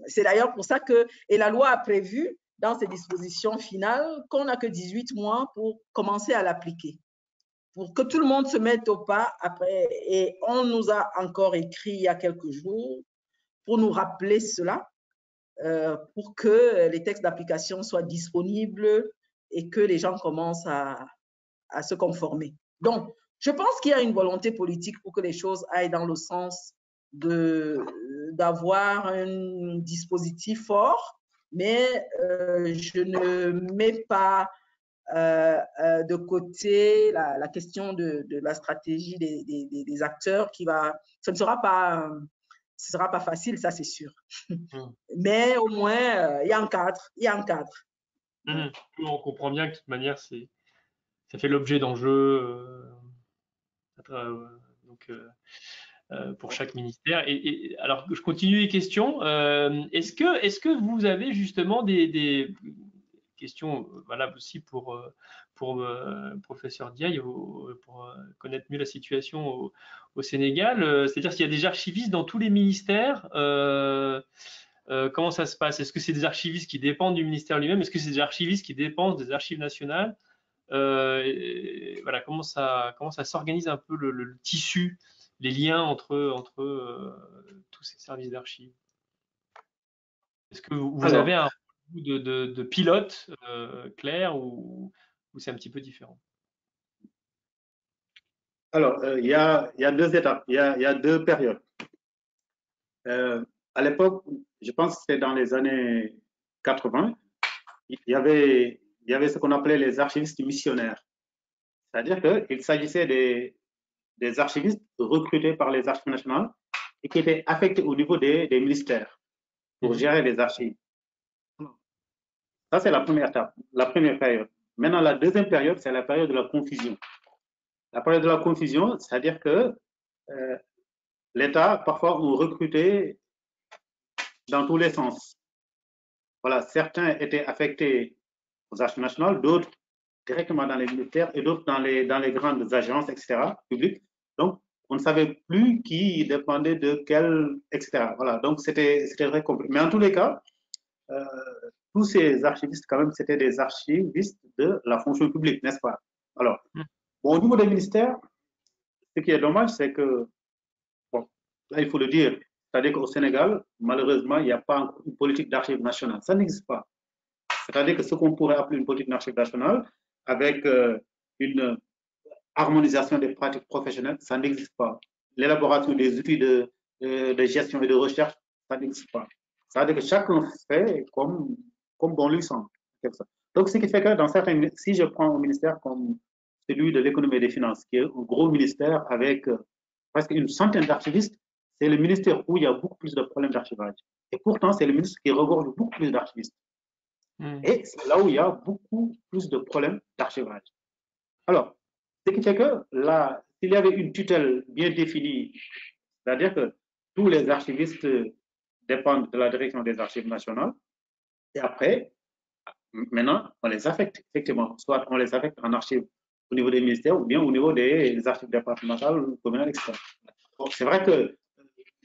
C'est d'ailleurs pour ça que, et la loi a prévu dans ses dispositions finales qu'on n'a que 18 mois pour commencer à l'appliquer, pour que tout le monde se mette au pas après. Et on nous a encore écrit il y a quelques jours pour nous rappeler cela, pour que les textes d'application soient disponibles et que les gens commencent à se conformer. Donc, je pense qu'il y a une volonté politique pour que les choses aillent dans le sens d'avoir un dispositif fort, mais je ne mets pas de côté la question de la stratégie des acteurs ce ne sera pas facile, ça c'est sûr. Mais au moins, il y a un cadre. On comprend bien que de toute manière, ça fait l'objet d'enjeux pour chaque ministère. Et alors, je continue les questions. Est-ce que vous avez justement des questions valables aussi pour professeur Diaye, pour connaître mieux la situation au Sénégal? C'est-à-dire s'il y a des archivistes dans tous les ministères, comment ça se passe? Est-ce que c'est des archivistes qui dépendent du ministère lui-même? Est-ce que c'est des archivistes qui dépendent des archives nationales? Voilà, comment ça s'organise un peu le tissu, les liens entre tous ces services d'archives? Est-ce que vous avez un rôle de pilote clair ou c'est un petit peu différent? Alors, il y a deux étapes, il y a deux périodes. À l'époque, je pense que c'était dans les années 80, il y avait ce qu'on appelait les archivistes missionnaires. C'est-à-dire qu'il s'agissait des archivistes recrutés par les archives nationales et qui étaient affectés au niveau des ministères pour gérer les archives. Ça, c'est la première étape, la première période. Maintenant, la deuxième période, c'est la période de la confusion. La période de la confusion, c'est-à-dire que l'État, parfois, ont recruté dans tous les sens. Voilà, certains étaient affectés aux archives nationales, d'autres directement dans les ministères et d'autres dans les grandes agences, etc., publiques. Donc, on ne savait plus qui dépendait de quel, etc. Voilà, donc c'était très compliqué. Mais en tous les cas, tous ces archivistes, quand même, c'était des archivistes de la fonction publique, n'est-ce pas? Alors, bon, au niveau des ministères, ce qui est dommage, c'est que, bon, là, il faut le dire, c'est-à-dire qu'au Sénégal, malheureusement, il n'y a pas une politique d'archives nationale. Ça n'existe pas. C'est-à-dire que ce qu'on pourrait appeler une politique d'archives nationale, avec une harmonisation des pratiques professionnelles, ça n'existe pas. L'élaboration des outils de gestion et de recherche, ça n'existe pas. C'est-à-dire que chacun fait comme bon lui semble. Donc, ce qui fait que dans certains, si je prends un ministère comme celui de l'économie et des finances, qui est un gros ministère avec presque une centaine d'archivistes, c'est le ministère où il y a beaucoup plus de problèmes d'archivage. Et pourtant, c'est le ministre qui regorge beaucoup plus d'archivistes. Et c'est là où il y a beaucoup plus de problèmes d'archivage. Alors, ce qui fait que là, s'il y avait une tutelle bien définie, c'est-à-dire que tous les archivistes dépendent de la direction des archives nationales, et après, maintenant, on les affecte, effectivement. Soit on les affecte en archives au niveau des ministères ou bien au niveau des archives départementales, communales, etc. C'est vrai que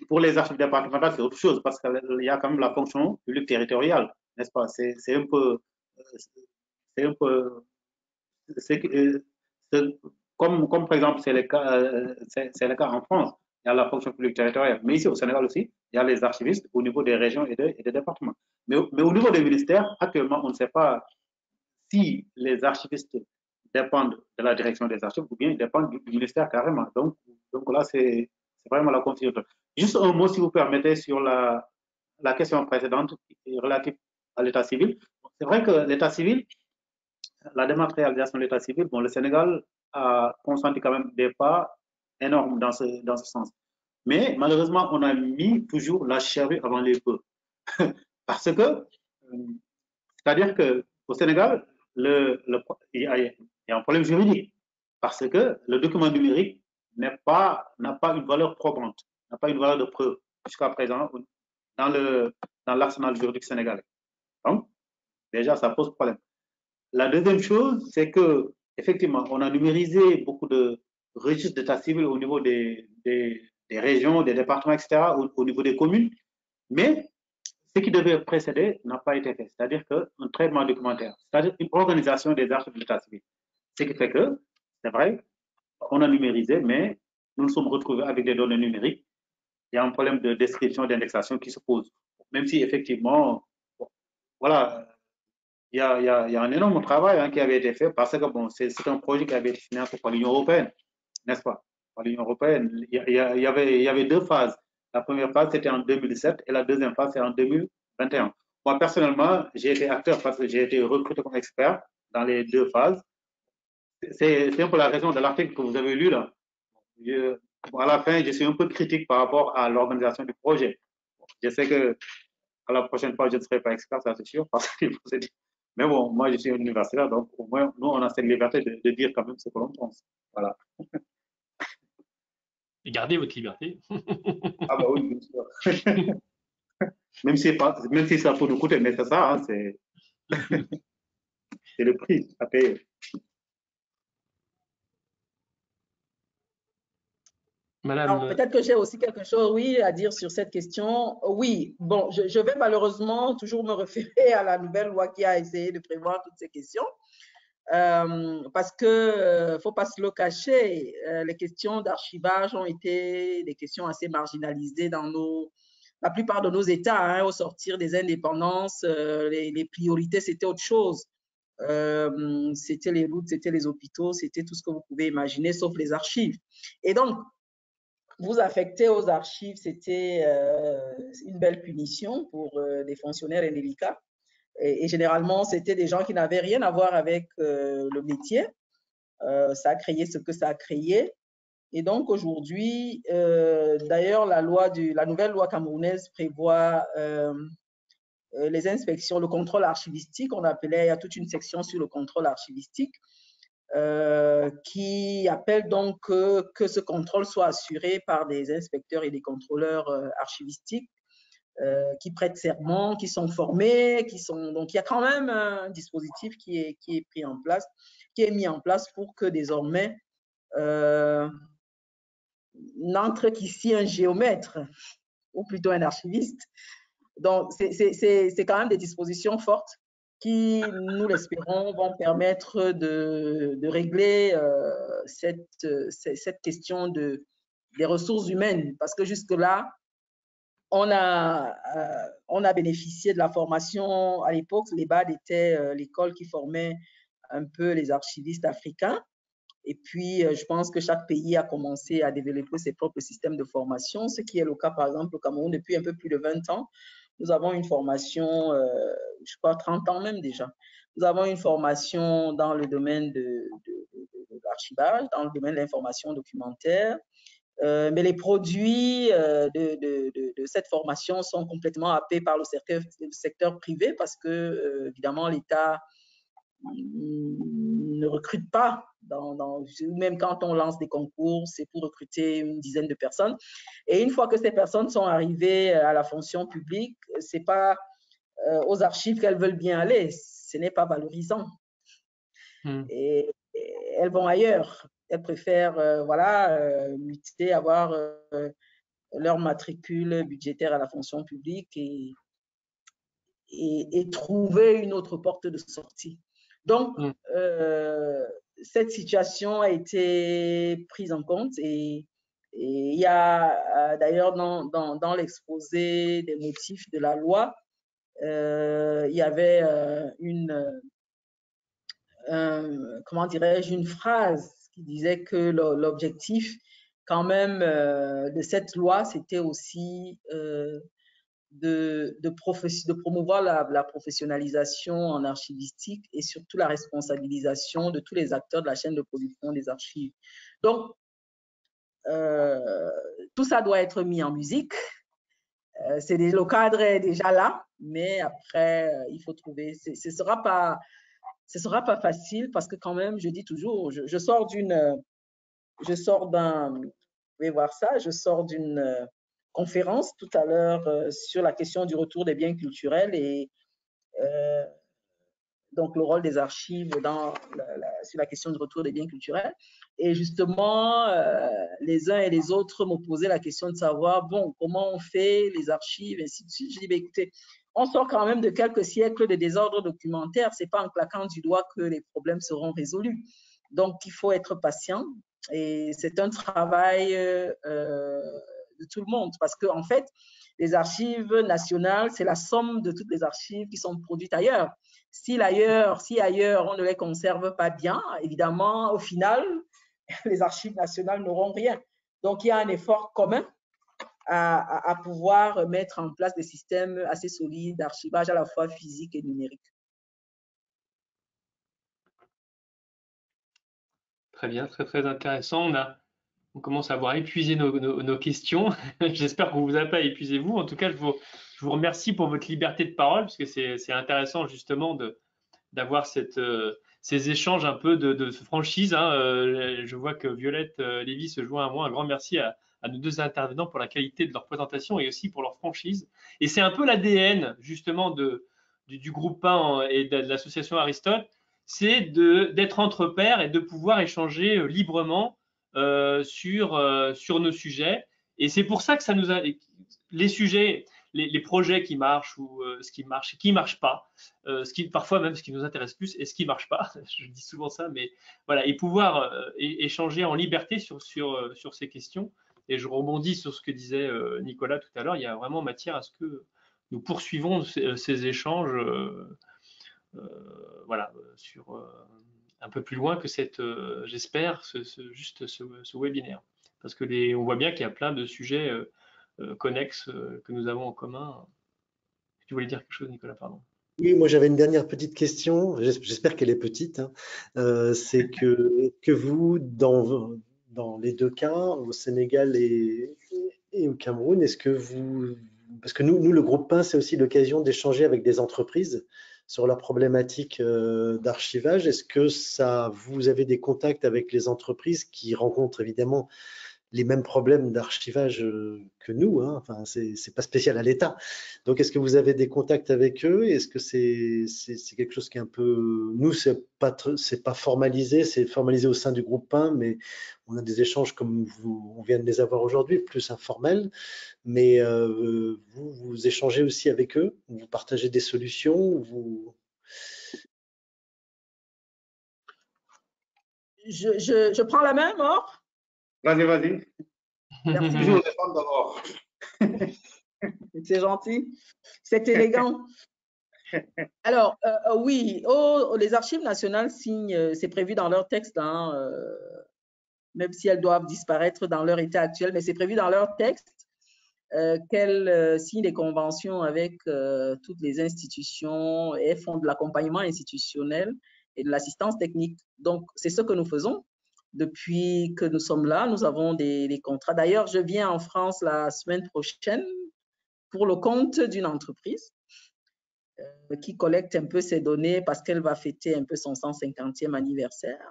pour les archives départementales, c'est autre chose parce qu'il y a quand même la fonction publique territoriale, n'est-ce pas? C'est un peu comme par exemple, c'est le cas en France, il y a la fonction publique territoriale. Mais ici, au Sénégal aussi, il y a les archivistes au niveau des régions et des départements. Mais au niveau des ministères, actuellement, on ne sait pas si les archivistes dépendent de la direction des archives ou bien ils dépendent du ministère carrément. Donc là, c'est vraiment la confusion. Juste un mot, si vous permettez, sur la question précédente relative à l'état civil. C'est vrai que l'état civil, la dématérialisation de l'état civil, bon, le Sénégal a consenti quand même des pas énormes dans ce sens. Mais malheureusement, on a mis toujours la charrue avant les bœufs. Parce que, c'est-à-dire qu'au Sénégal, il y a un problème juridique. Parce que le document numérique n'a pas une valeur probante, n'a pas une valeur de preuve jusqu'à présent dans l'arsenal juridique sénégalais. Donc, déjà, ça pose problème. La deuxième chose, c'est que effectivement, on a numérisé beaucoup de registres d'état civil au niveau des régions, des départements, etc., au niveau des communes, mais ce qui devait précéder n'a pas été fait, c'est-à-dire qu'un traitement documentaire, c'est-à-dire une organisation des archives de l'état civil. Ce qui fait que, c'est vrai, on a numérisé, mais nous nous sommes retrouvés avec des données numériques. Il y a un problème de description, d'indexation qui se pose. Même si effectivement, bon, voilà, il y a un énorme travail qui avait été fait parce que bon, c'est un projet qui avait été financé par l'Union européenne, n'est-ce pas? Par l'Union européenne. Il y avait deux phases. La première phase, c'était en 2017 et la deuxième phase, c'est en 2021. Moi, personnellement, j'ai été acteur parce que j'ai été recruté comme expert dans les deux phases. C'est un peu la raison de l'article que vous avez lu là. À la fin, je suis un peu critique par rapport à l'organisation du projet. Je sais que à la prochaine fois, je ne serai pas expert, ça c'est sûr, parce qu'il faut se dire. Mais bon, moi, je suis universitaire, donc au moins, nous, on a cette liberté de dire quand même ce que l'on pense. Voilà. Et gardez votre liberté. Ah bah oui, bien sûr. même si ça peut nous coûter, mais c'est ça, hein, c'est le prix à payer. Madame. Peut-être que j'ai aussi quelque chose, oui, à dire sur cette question. Oui, bon, je vais malheureusement toujours me référer à la nouvelle loi qui a essayé de prévoir toutes ces questions. Parce que, faut pas se le cacher, les questions d'archivage ont été des questions assez marginalisées dans la plupart de nos États. Hein, au sortir des indépendances, les priorités, c'était autre chose. C'était les routes, c'était les hôpitaux, c'était tout ce que vous pouvez imaginer, sauf les archives. Et donc, vous affecter aux archives, c'était une belle punition pour des fonctionnaires indélicats. Et généralement, c'était des gens qui n'avaient rien à voir avec le métier. Ça a créé ce que ça a créé. Et donc, aujourd'hui, d'ailleurs, la nouvelle loi camerounaise prévoit les inspections, le contrôle archivistique, on appelait, il y a toute une section sur le contrôle archivistique, qui appelle donc que ce contrôle soit assuré par des inspecteurs et des contrôleurs archivistiques qui prêtent serment, qui sont formés, donc il y a quand même un dispositif qui est pris en place, qui est mis en place pour que désormais n'entre qu'ici un géomètre ou plutôt un archiviste. Donc c'est quand même des dispositions fortes qui, nous l'espérons, vont permettre de régler cette question des ressources humaines, parce que jusque-là, on a bénéficié de la formation. À l'époque, l'EBAD était l'école qui formait un peu les archivistes africains. Et puis, je pense que chaque pays a commencé à développer ses propres systèmes de formation, ce qui est le cas, par exemple, au Cameroun, depuis un peu plus de 20 ans. Nous avons une formation, je crois, 30 ans même déjà. Nous avons une formation dans le domaine de l'archivage, dans le domaine de l'information documentaire. Mais les produits de cette formation sont complètement happés par le secteur privé parce que, évidemment, l'État ne recrute pas. Même quand on lance des concours, c'est pour recruter une dizaine de personnes. Et une fois que ces personnes sont arrivées à la fonction publique, ce n'est pas aux archives qu'elles veulent bien aller. Ce n'est pas valorisant. Et elles vont ailleurs. Elles préfèrent muter, avoir leur matricule budgétaire à la fonction publique et trouver une autre porte de sortie. Donc, cette situation a été prise en compte et il y a d'ailleurs dans l'exposé des motifs de la loi, il y avait comment dirais-je, une phrase qui disait que l'objectif quand même de cette loi, c'était aussi de promouvoir la professionnalisation en archivistique et surtout la responsabilisation de tous les acteurs de la chaîne de production des archives. Donc, tout ça doit être mis en musique. Le cadre est déjà là, mais après, il faut trouver. Ce sera pas facile parce que quand même, je dis toujours, je sors d'un, vous pouvez voir ça, je sors d'une conférence tout à l'heure sur la question du retour des biens culturels et donc le rôle des archives sur la question du retour des biens culturels. Et justement, les uns et les autres m'ont posé la question de savoir, bon, comment on fait les archives, et ainsi de suite. Je dis, écoutez, on sort quand même de quelques siècles de désordre documentaire. Ce n'est pas en claquant du doigt que les problèmes seront résolus. Donc, il faut être patient. Et c'est un travail de tout le monde parce qu'en fait, les archives nationales, c'est la somme de toutes les archives qui sont produites ailleurs. Si ailleurs, on ne les conserve pas bien, évidemment, au final, les archives nationales n'auront rien. Donc, il y a un effort commun à pouvoir mettre en place des systèmes assez solides d'archivage à la fois physique et numérique. Très bien, très très intéressant. On commence à avoir épuisé nos questions. J'espère qu'on ne vous a pas épuisé vous. En tout cas, je vous remercie pour votre liberté de parole parce que c'est intéressant justement d'avoir ces échanges un peu de franchise. Hein. Je vois que Violette Lévy se joint à moi. Un grand merci à nos deux intervenants pour la qualité de leur présentation et aussi pour leur franchise. Et c'est un peu l'ADN justement du groupe 1 et de l'association Aristote, c'est d'être entre pairs et de pouvoir échanger librement sur nos sujets. Et c'est pour ça que ça nous a les sujets, les projets qui marchent ou ce qui marche pas, parfois même ce qui nous intéresse plus et ce qui marche pas. Je dis souvent ça, mais voilà, et pouvoir échanger en liberté sur ces questions. Et je rebondis sur ce que disait Nicolas tout à l'heure. Il y a vraiment matière à ce que nous poursuivons ces échanges, voilà, sur un peu plus loin que j'espère, juste ce webinaire. Parce que on voit bien qu'il y a plein de sujets connexes que nous avons en commun. Tu voulais dire quelque chose, Nicolas, pardon. Oui, moi j'avais une dernière petite question, j'espère qu'elle est petite. Hein. C'est que vous, dans les deux cas, au Sénégal et au Cameroun, est-ce que parce que nous le groupe 1, c'est aussi l'occasion d'échanger avec des entreprises sur leurs problématiques d'archivage. Est-ce que vous avez des contacts avec les entreprises qui rencontrent évidemment les mêmes problèmes d'archivage que nous, hein. Enfin, c'est pas spécial à l'État. Donc, est-ce que vous avez des contacts avec eux? Est-ce que c'est quelque chose qui est un peu, nous, c'est pas formalisé, c'est formalisé au sein du groupe 1, mais on a des échanges comme on vient de les avoir aujourd'hui, plus informels. Mais vous échangez aussi avec eux, vous partagez des solutions, Je prends la main, Maur. Vas-y. Merci. Toujours les femmes d'abord. C'est gentil, c'est élégant. Alors, oui, les archives nationales signent, c'est prévu dans leur texte, hein, même si elles doivent disparaître dans leur état actuel, mais c'est prévu dans leur texte qu'elles signent des conventions avec toutes les institutions et font de l'accompagnement institutionnel et de l'assistance technique. Donc, c'est ce que nous faisons. Depuis que nous sommes là, nous avons des contrats. D'ailleurs, je viens en France la semaine prochaine pour le compte d'une entreprise qui collecte un peu ces données parce qu'elle va fêter un peu son 150e anniversaire.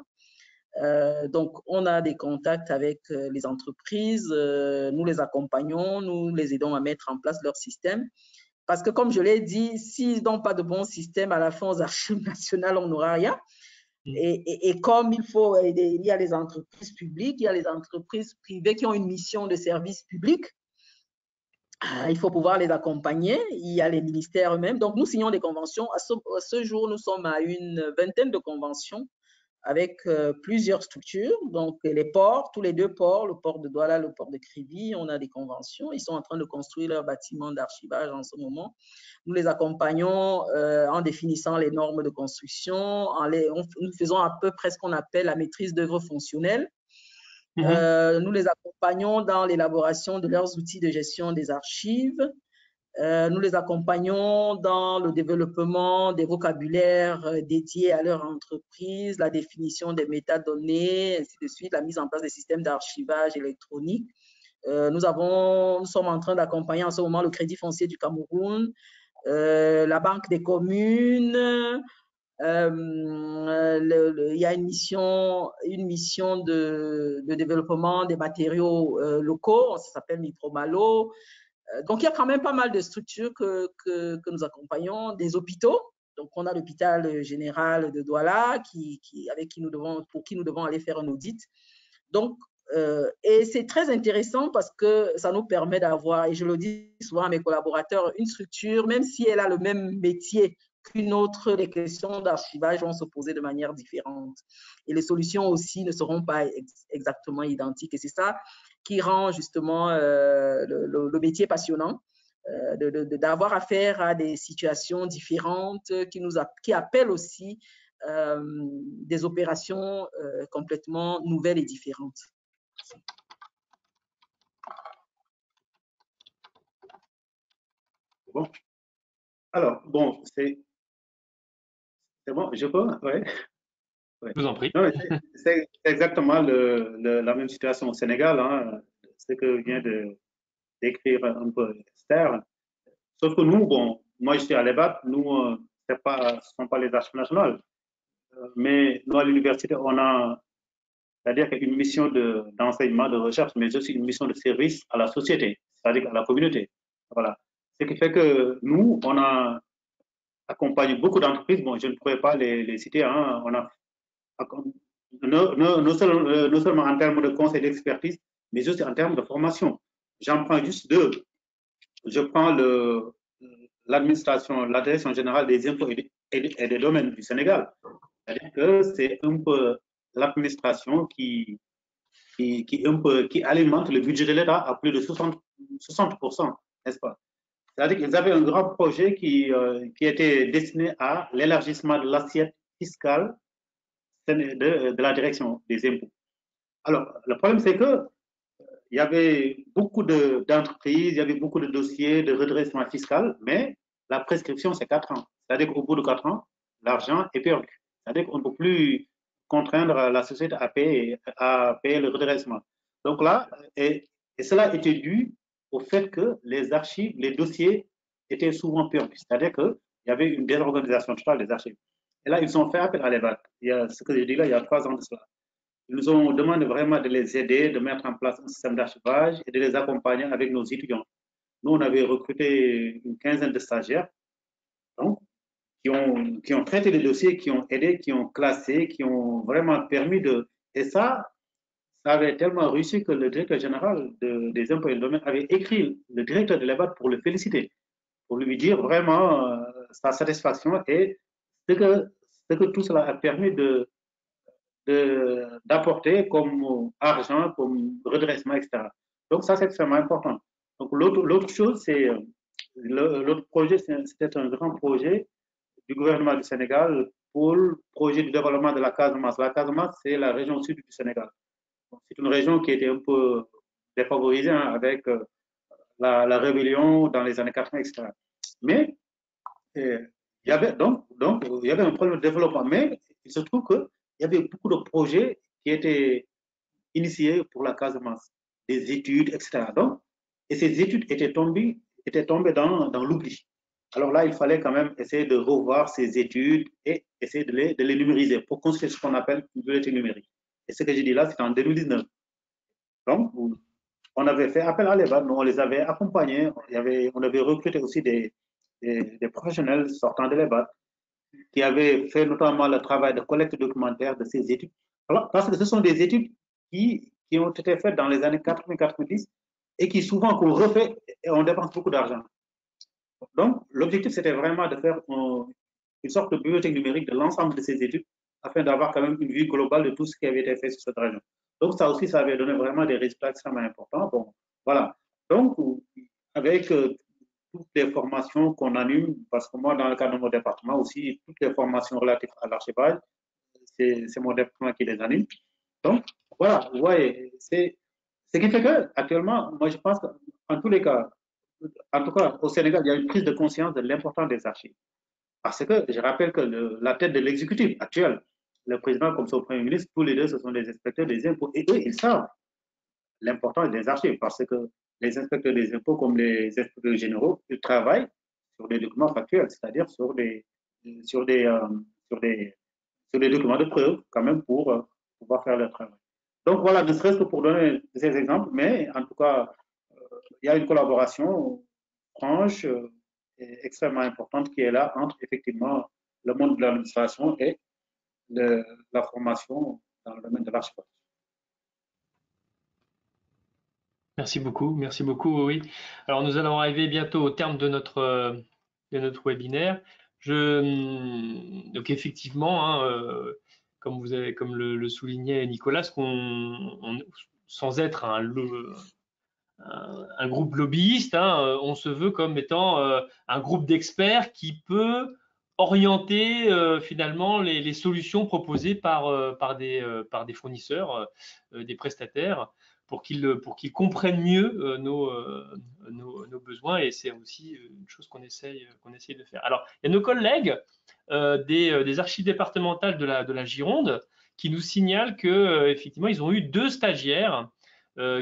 Donc, on a des contacts avec les entreprises, nous les accompagnons, nous les aidons à mettre en place leur système. Parce que, comme je l'ai dit, s'ils n'ont pas de bon système, à la fin, aux archives nationales, on n'aura rien. Et comme il y a les entreprises publiques, il y a les entreprises privées qui ont une mission de service public. il faut pouvoir les accompagner. Il y a les ministères eux-mêmes. Donc, nous signons des conventions. À ce jour, nous sommes à une vingtaine de conventions avec plusieurs structures. Donc, les ports, tous les 2 ports, le port de Douala, le port de Kribi, on a des conventions. Ils sont en train de construire leur bâtiment d'archivage en ce moment. Nous les accompagnons en définissant les normes de construction. Nous faisons à peu près ce qu'on appelle la maîtrise d'œuvre fonctionnelle. Nous les accompagnons dans l'élaboration de leurs outils de gestion des archives. Nous les accompagnons dans le développement des vocabulaires dédiés à leur entreprise, la définition des métadonnées, ainsi de suite, la mise en place des systèmes d'archivage électronique. Nous sommes en train d'accompagner en ce moment le Crédit foncier du Cameroun, la Banque des communes. Il y a une mission de développement des matériaux locaux, ça s'appelle Mipromalo. Donc, il y a quand même pas mal de structures que nous accompagnons, des hôpitaux. Donc, on a l'hôpital général de Douala pour qui nous devons aller faire un audit. Donc, et c'est très intéressant parce que ça nous permet d'avoir, et je le dis souvent à mes collaborateurs, une structure, même si elle a le même métier qu'une autre, les questions d'archivage vont se poser de manière différente. Et les solutions aussi ne seront pas exactement identiques. Et c'est ça qui rend justement le métier passionnant, d'avoir affaire à des situations différentes qui appellent aussi des opérations complètement nouvelles et différentes. Bon. Alors, bon, c'est bon, je peux? Ouais. Je vous en prie. C'est exactement la même situation au Sénégal, hein, ce que vient de décrire un peu Esther. Sauf que nous, bon, moi je suis à l'EBAT, nous, ce ne sont pas les archives nationales, mais nous à l'université, on a, c'est-à-dire une mission d'enseignement, de recherche, mais aussi une mission de service à la société, c'est-à-dire à la communauté. Voilà. Ce qui fait que nous, on a accompagné beaucoup d'entreprises, bon, je ne pourrais pas les citer, hein, on a non seulement en termes de conseil d'expertise, mais aussi en termes de formation. J'en prends juste 2. Je prends l'administration, la direction générale des impôts et des domaines du Sénégal. C'est-à-dire que c'est un peu l'administration qui alimente le budget de l'État à plus de 60%, n'est-ce pas? C'est-à-dire qu'ils avaient un grand projet qui était destiné à l'élargissement de l'assiette fiscale de la direction des impôts. Alors, le problème, c'est que il y avait beaucoup d'entreprises, il y avait beaucoup de dossiers de redressement fiscal, mais la prescription, c'est 4 ans. C'est-à-dire qu'au bout de 4 ans, l'argent est perdu. C'est-à-dire qu'on ne peut plus contraindre la société à payer le redressement. Donc là, et cela était dû au fait que les archives, les dossiers étaient souvent perdus. C'est-à-dire qu'il y avait une désorganisation totale des archives. Et là, ils ont fait appel à l'EVAC. Il y a ce que j'ai dit là, il y a 3 ans de cela. Ils nous ont demandé vraiment de les aider, de mettre en place un système d'archivage et de les accompagner avec nos étudiants. Nous, on avait recruté une quinzaine de stagiaires donc, qui ont traité les dossiers, qui ont aidé, qui ont classé, qui ont vraiment permis de... Et ça avait tellement réussi que le directeur général des impôts et domaines avait écrit le directeur de l'EBAT pour le féliciter, pour lui dire vraiment sa satisfaction et ce que tout cela a permis d'apporter comme argent, comme redressement, etc. Donc ça, c'est extrêmement important. Donc l'autre chose, c'est l'autre projet, c'était un grand projet du gouvernement du Sénégal pour le projet du développement de la Casamance. La Casamance, c'est la région sud du Sénégal. C'est une région qui était un peu défavorisée hein, avec la rébellion dans les années 80, etc. Mais il y avait il y avait un problème de développement. Mais il se trouve que il y avait beaucoup de projets qui étaient initiés pour la Casamance, des études, etc. Donc, et ces études étaient tombées dans l'oubli. Alors là, il fallait quand même essayer de revoir ces études et essayer de les numériser pour construire ce qu'on appelle une bibliothèque numérique. Et ce que j'ai dit là, c'était en 2019. Donc, on avait fait appel à l'EVA, nous on les avait accompagnés, on avait recruté aussi des professionnels sortant de l'EVA qui avaient fait notamment le travail de collecte documentaire de ces études. Alors, parce que ce sont des études qui ont été faites dans les années 80-90 et qui souvent qu'on refait et on dépense beaucoup d'argent. Donc, l'objectif, c'était vraiment de faire une sorte de bibliothèque numérique de l'ensemble de ces études afin d'avoir quand même une vue globale de tout ce qui avait été fait sur cette région. Donc, ça aussi, ça avait donné vraiment des résultats extrêmement importants. Bon, voilà. Donc, avec toutes les formations qu'on anime, parce que moi, dans le cadre de mon département aussi, toutes les formations relatives à l'archivage, c'est mon département qui les anime. Donc, voilà, vous voyez, c'est ce qui fait que actuellement, moi, je pense qu'en tous les cas, en tout cas, au Sénégal, il y a une prise de conscience de l'importance des archives. Parce que je rappelle que la tête de l'exécutif actuel, le président comme son premier ministre, tous les deux, ce sont des inspecteurs des impôts. Et eux, ils savent l'importance des archives parce que les inspecteurs des impôts, comme les inspecteurs généraux, ils travaillent sur des documents factuels, c'est-à-dire sur des documents de preuve, quand même, pour pouvoir faire leur travail. Donc voilà, ne serait-ce que pour donner ces exemples, mais en tout cas, il y a une collaboration franche et extrêmement importante qui est là entre effectivement le monde de l'administration et la formation dans le domaine de l'archivage. Merci beaucoup, oui. Alors nous allons arriver bientôt au terme de notre webinaire. Donc effectivement, hein, comme le soulignait Nicolas, sans être un groupe lobbyiste, hein, on se veut comme étant un groupe d'experts qui peut orienter finalement les solutions proposées par des fournisseurs, des prestataires, pour qu'ils comprennent mieux nos besoins, et c'est aussi une chose qu'on essaye de faire. Alors, il y a nos collègues des archives départementales de la Gironde qui nous signalent que effectivement ils ont eu 2 stagiaires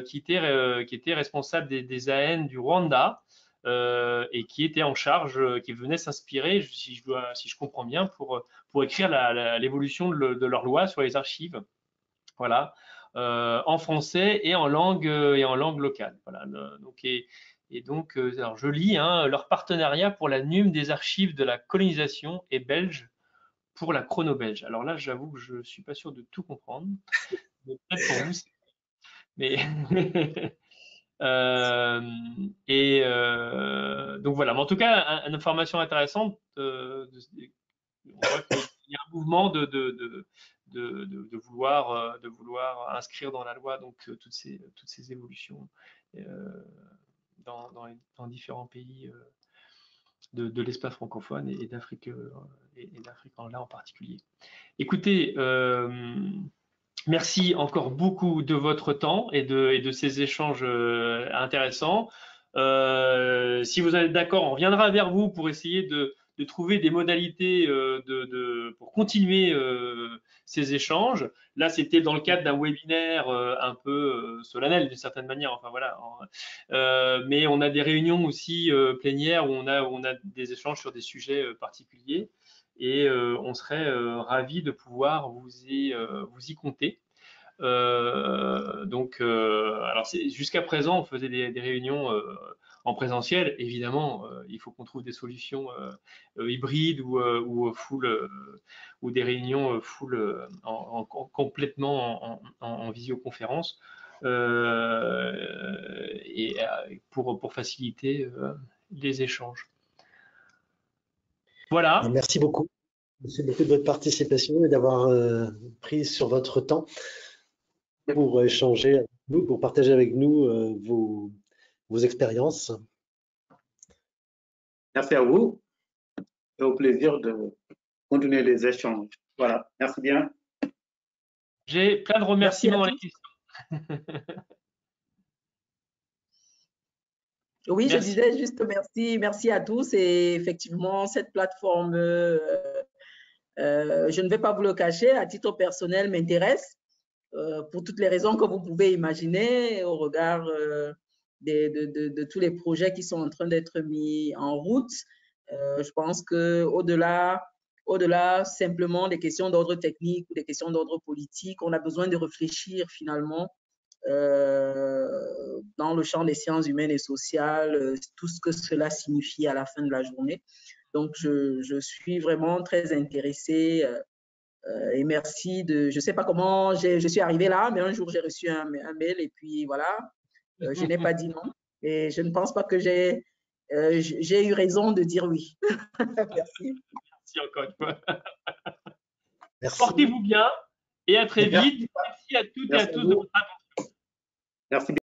qui était responsable des AN du Rwanda et qui était en charge, qui venait s'inspirer, si je comprends bien, pour écrire l'évolution de leur loi sur les archives, voilà, en français et en langue locale. Voilà. Donc, alors je lis, hein, leur partenariat pour la NUM des archives de la colonisation est belge pour la chrono belge. Alors là, j'avoue que je ne suis pas sûr de tout comprendre. Peut-être pour vous, mais donc voilà. Mais en tout cas, une information intéressante. On voit qu'il y a un mouvement de vouloir inscrire dans la loi donc toutes ces évolutions dans différents pays de l'espace francophone et d'Afrique là en particulier. Écoutez. Merci encore beaucoup de votre temps et de ces échanges intéressants. Si vous êtes d'accord, on reviendra vers vous pour essayer de trouver des modalités pour continuer ces échanges. Là, c'était dans le cadre d'un webinaire un peu solennel d'une certaine manière. Enfin voilà. Mais on a des réunions aussi plénières où on a des échanges sur des sujets particuliers. Et on serait ravis de pouvoir vous y compter. Donc, alors jusqu'à présent, on faisait des réunions en présentiel. Évidemment, il faut qu'on trouve des solutions hybrides ou full, ou des réunions full complètement en visioconférence, et pour faciliter les échanges. Voilà. Merci beaucoup. Merci beaucoup de votre participation et d'avoir pris sur votre temps pour échanger avec nous, pour partager avec nous vos expériences. Merci à vous et au plaisir de continuer les échanges. Voilà, merci bien. J'ai plein de remerciements dans les questions. Oui, merci. Je disais juste merci à tous, et effectivement, cette plateforme, je ne vais pas vous le cacher, à titre personnel, m'intéresse pour toutes les raisons que vous pouvez imaginer au regard de tous les projets qui sont en train d'être mis en route. Je pense qu'au-delà simplement des questions d'ordre technique ou des questions d'ordre politique, on a besoin de réfléchir finalement dans le champ des sciences humaines et sociales, tout ce que cela signifie à la fin de la journée. Donc, je suis vraiment très intéressée et merci je ne sais pas comment je suis arrivée là, mais un jour j'ai reçu un mail et puis voilà, Je n'ai pas dit non. Et je ne pense pas que j'ai eu raison de dire oui. Merci. Merci encore une fois. Merci. Portez-vous bien et à très vite. Merci à toutes et à tous de votre attention. Merci.